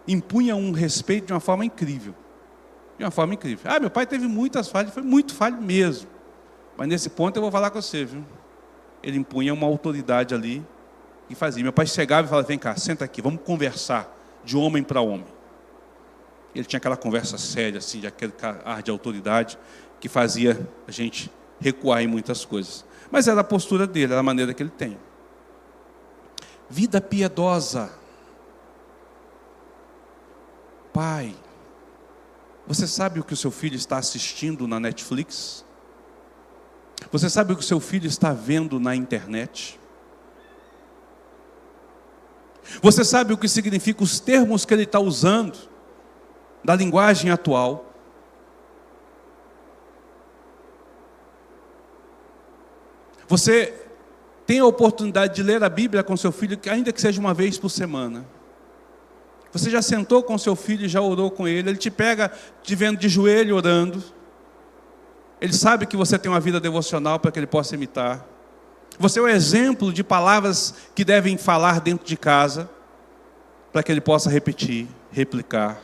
impunha um respeito de uma forma incrível. De uma forma incrível. Ah, meu pai teve muitas falhas, foi muito falho mesmo. Mas nesse ponto eu vou falar com você, viu? Ele impunha uma autoridade ali e fazia. Meu pai chegava e falava, vem cá, senta aqui, vamos conversar de homem para homem. Ele tinha aquela conversa séria, assim, de aquele ar de autoridade, que fazia a gente recuar em muitas coisas. Mas era a postura dele, era a maneira que ele tem. Vida piedosa. Pai, Você sabe o que o seu filho está assistindo na Netflix? Você sabe o que o seu filho está vendo na internet? Você sabe o que significa os termos que ele está usando, da linguagem atual? Você tem a oportunidade de ler a Bíblia com seu filho, ainda que seja uma vez por semana. Você já sentou com seu filho e já orou com ele? Ele te pega te vendo de joelho orando. Ele sabe que você tem uma vida devocional para que ele possa imitar. Você é o exemplo de palavras que devem falar dentro de casa, para que ele possa repetir, replicar.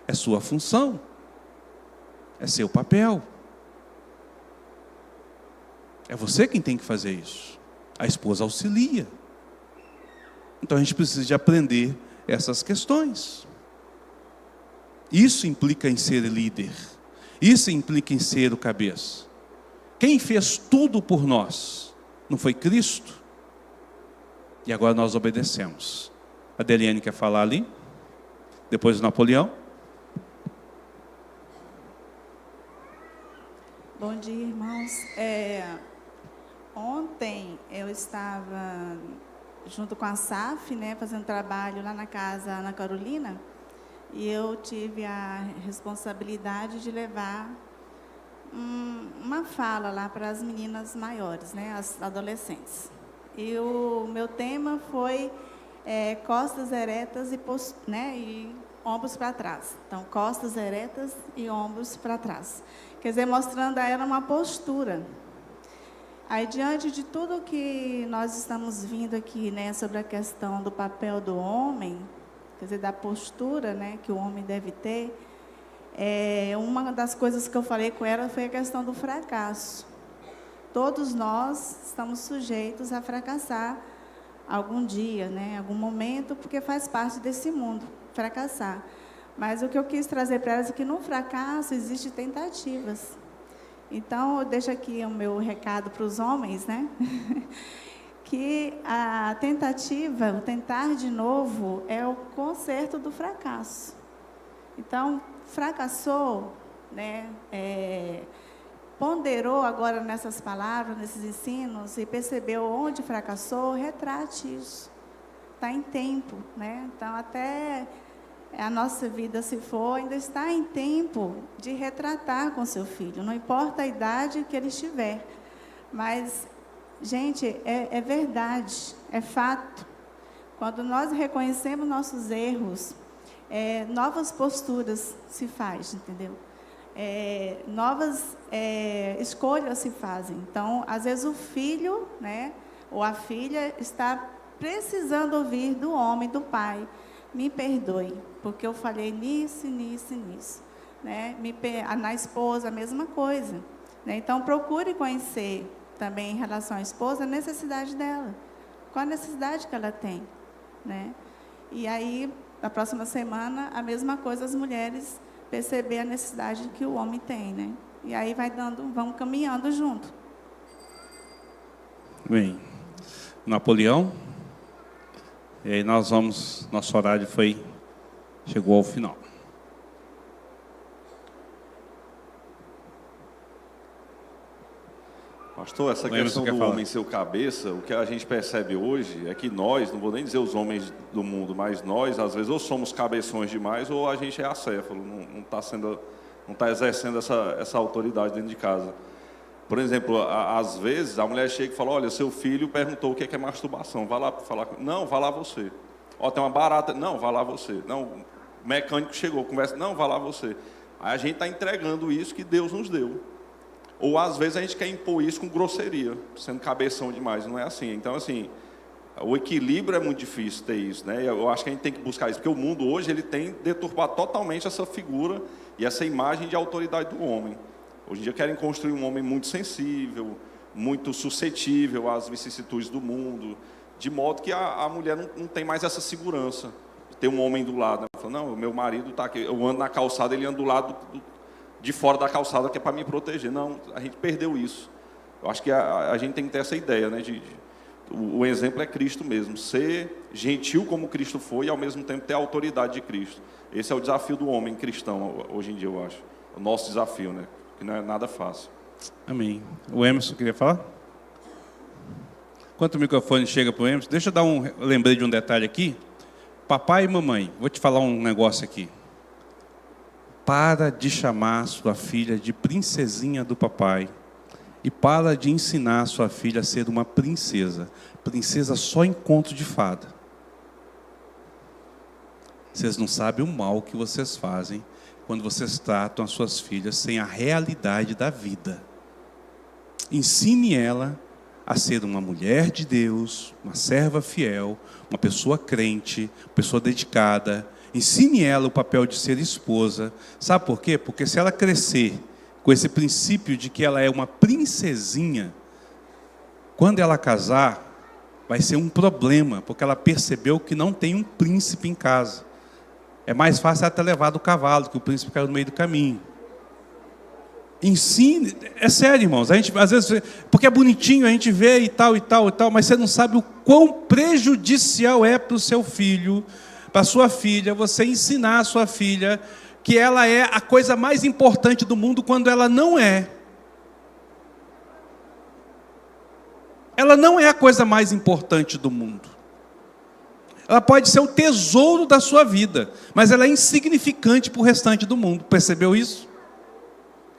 É sua função. É seu papel. É você quem tem que fazer isso. A esposa auxilia. Então a gente precisa de aprender essas questões. Isso implica em ser líder. Isso implica em ser o cabeça. Quem fez tudo por nós não foi Cristo? E agora nós obedecemos. A Deliane quer falar ali? Depois o Napoleão. Bom dia, irmãos. Ontem eu estava junto com a SAF, né, fazendo trabalho lá na casa Ana Carolina, e eu tive a responsabilidade de levar uma fala lá para as meninas maiores, né, as adolescentes. E o meu tema foi costas eretas e ombros para trás. Então, costas eretas e ombros para trás. Quer dizer, mostrando a ela uma postura. Aí, diante de tudo que nós estamos vindo aqui, né, sobre a questão do papel do homem, quer dizer, da postura, né, que o homem deve ter, uma das coisas que eu falei com ela foi a questão do fracasso. Todos nós estamos sujeitos a fracassar algum dia, né, algum momento, porque faz parte desse mundo, fracassar. Mas o que eu quis trazer para elas é que no fracasso existem tentativas. Então, eu deixo aqui o meu recado para os homens, né? Que a tentativa, o tentar de novo, é o conserto do fracasso. Então, fracassou, né? Ponderou agora nessas palavras, nesses ensinos, e percebeu onde fracassou, retrate isso. Está em tempo, né? Então, até a nossa vida, se for, ainda está em tempo de retratar com seu filho, não importa a idade que ele estiver. Mas, gente, é verdade, é fato. Quando nós reconhecemos nossos erros, novas posturas se faz, entendeu? Novas escolhas se fazem. Então, às vezes o filho, né, ou a filha está precisando ouvir do homem, do pai: me perdoe, porque eu falei nisso, nisso e nisso. Né? Na esposa, a mesma coisa. Né? Então, procure conhecer também, em relação à esposa, a necessidade dela. Qual a necessidade que ela tem. Né? E aí, na próxima semana, a mesma coisa, as mulheres perceber a necessidade que o homem tem. Né? E aí vamos caminhando junto. Bem, Napoleão. E aí nosso horário chegou ao final. Pastor, essa questão do homem ser o cabeça, o que a gente percebe hoje é que nós, não vou nem dizer os homens do mundo, mas nós, às vezes, ou somos cabeções demais, ou a gente é acéfalo, não está exercendo essa autoridade dentro de casa. Por exemplo, às vezes, a mulher chega e fala: olha, seu filho perguntou o que é masturbação, vai lá falar com ele. Não, vai lá você. Ó, tem uma barata. Não, vai lá você. Não, o mecânico chegou, conversa. Não, vai lá você. Aí a gente está entregando isso que Deus nos deu. Ou, às vezes, a gente quer impor isso com grosseria, sendo cabeção demais. Não é assim. Então, assim, o equilíbrio é muito difícil ter isso, né? Eu acho que a gente tem que buscar isso, porque o mundo hoje ele tem deturpado totalmente essa figura e essa imagem de autoridade do homem. Hoje em dia querem construir um homem muito sensível, muito suscetível às vicissitudes do mundo, de modo que a mulher não tem mais essa segurança de ter um homem do lado. Ela fala: não, o meu marido está aqui, eu ando na calçada, ele anda do lado de fora da calçada, que é para me proteger. Não, a gente perdeu isso. Eu acho que a gente tem que ter essa ideia, né, o exemplo é Cristo mesmo, ser gentil como Cristo foi e ao mesmo tempo ter a autoridade de Cristo. Esse é o desafio do homem cristão hoje em dia, eu acho. O nosso desafio, né? Que não é nada fácil. Amém. O Emerson queria falar? Enquanto o microfone chega para o Emerson, deixa eu dar eu lembrei de um detalhe aqui. Papai e mamãe, vou te falar um negócio aqui. Para de chamar sua filha de princesinha do papai. E para de ensinar sua filha a ser uma princesa. Princesa só em conto de fada. Vocês não sabem o mal que vocês fazem quando vocês tratam as suas filhas sem a realidade da vida. Ensine ela a ser uma mulher de Deus, uma serva fiel, uma pessoa crente, uma pessoa dedicada. Ensine ela o papel de ser esposa. Sabe por quê? Porque se ela crescer com esse princípio de que ela é uma princesinha, quando ela casar, vai ser um problema, porque ela percebeu que não tem um príncipe em casa. É mais fácil ela ter levado o cavalo, que o príncipe caiu no meio do caminho. Ensine, é sério, irmãos, a gente às vezes, porque é bonitinho, a gente vê e tal, mas você não sabe o quão prejudicial é para o seu filho, para a sua filha, você ensinar a sua filha que ela é a coisa mais importante do mundo quando ela não é. Ela não é a coisa mais importante do mundo. Ela pode ser o tesouro da sua vida, mas ela é insignificante para o restante do mundo. Percebeu isso?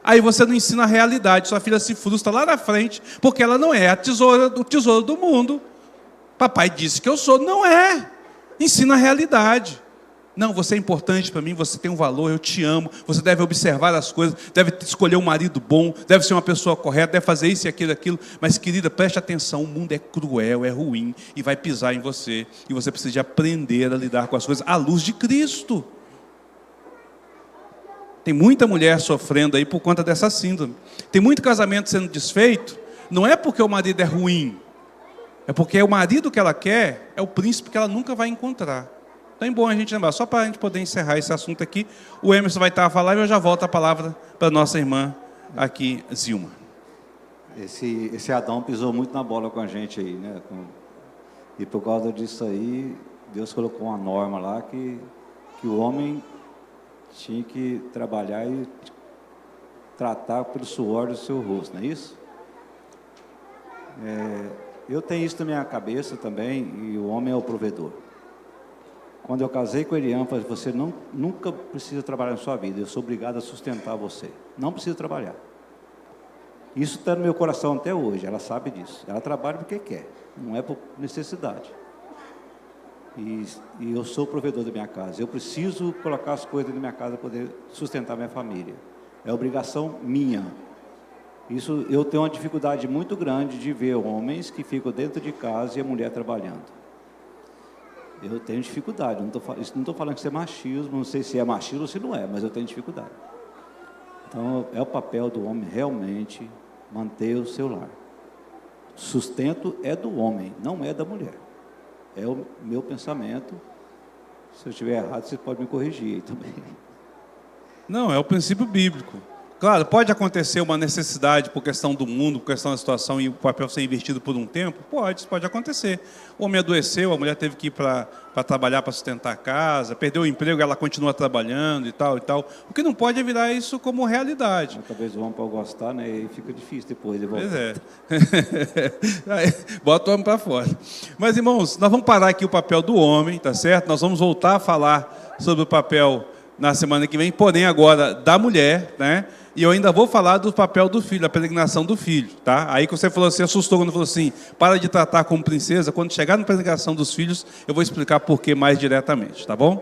Aí você não ensina a realidade, sua filha se frustra lá na frente, porque ela não é o tesouro do mundo. Papai disse que eu sou, não é. Ensina a realidade. Não, você é importante para mim, você tem um valor, eu te amo, você deve observar as coisas, deve escolher um marido bom, deve ser uma pessoa correta, deve fazer isso e aquilo. Mas, querida, preste atenção, o mundo é cruel, é ruim, e vai pisar em você. E você precisa de aprender a lidar com as coisas à luz de Cristo. Tem muita mulher sofrendo aí por conta dessa síndrome. Tem muito casamento sendo desfeito, não é porque o marido é ruim, é porque o marido que ela quer é o príncipe que ela nunca vai encontrar. Então é bom a gente lembrar, só para a gente poder encerrar esse assunto aqui, o Emerson vai estar a falar e eu já volto a palavra para a nossa irmã aqui, Zilma. Esse Adão pisou muito na bola com a gente aí, né? E por causa disso aí, Deus colocou uma norma lá que o homem tinha que trabalhar e tratar pelo suor do seu rosto, não é isso? Eu tenho isso na minha cabeça também, e o homem é o provedor. Quando eu casei com a Eliane, eu falei, você nunca precisa trabalhar na sua vida, eu sou obrigado a sustentar você. Não precisa trabalhar. Isso está no meu coração até hoje, ela sabe disso. Ela trabalha porque quer, não é por necessidade. E eu sou o provedor da minha casa. Eu preciso colocar as coisas na minha casa para poder sustentar minha família. É obrigação minha. Isso, eu tenho uma dificuldade muito grande de ver homens que ficam dentro de casa e a mulher trabalhando. Eu tenho dificuldade. Não estou falando que isso é machismo, não sei se é machismo ou se não é, mas eu tenho dificuldade. Então, é o papel do homem realmente manter o seu lar. O sustento é do homem, não é da mulher. É o meu pensamento. Se eu estiver errado, você pode me corrigir aí também. Não, é o princípio bíblico. Claro, pode acontecer uma necessidade por questão do mundo, por questão da situação e o papel ser invertido por um tempo? Pode acontecer. O homem adoeceu, a mulher teve que ir para trabalhar, para sustentar a casa, perdeu o emprego, ela continua trabalhando e tal. O que não pode é virar isso como realidade. Mas talvez o homem pode gostar, né? E fica difícil depois de voltar. Pois é. Bota o homem para fora. Mas, irmãos, nós vamos parar aqui o papel do homem, tá certo? Nós vamos voltar a falar sobre o papel na semana que vem, porém agora da mulher, né? E eu ainda vou falar do papel do filho, da peregrinação do filho, tá? Aí que você falou, você assustou quando falou assim, para de tratar como princesa. Quando chegar na peregrinação dos filhos, eu vou explicar por que mais diretamente, tá bom?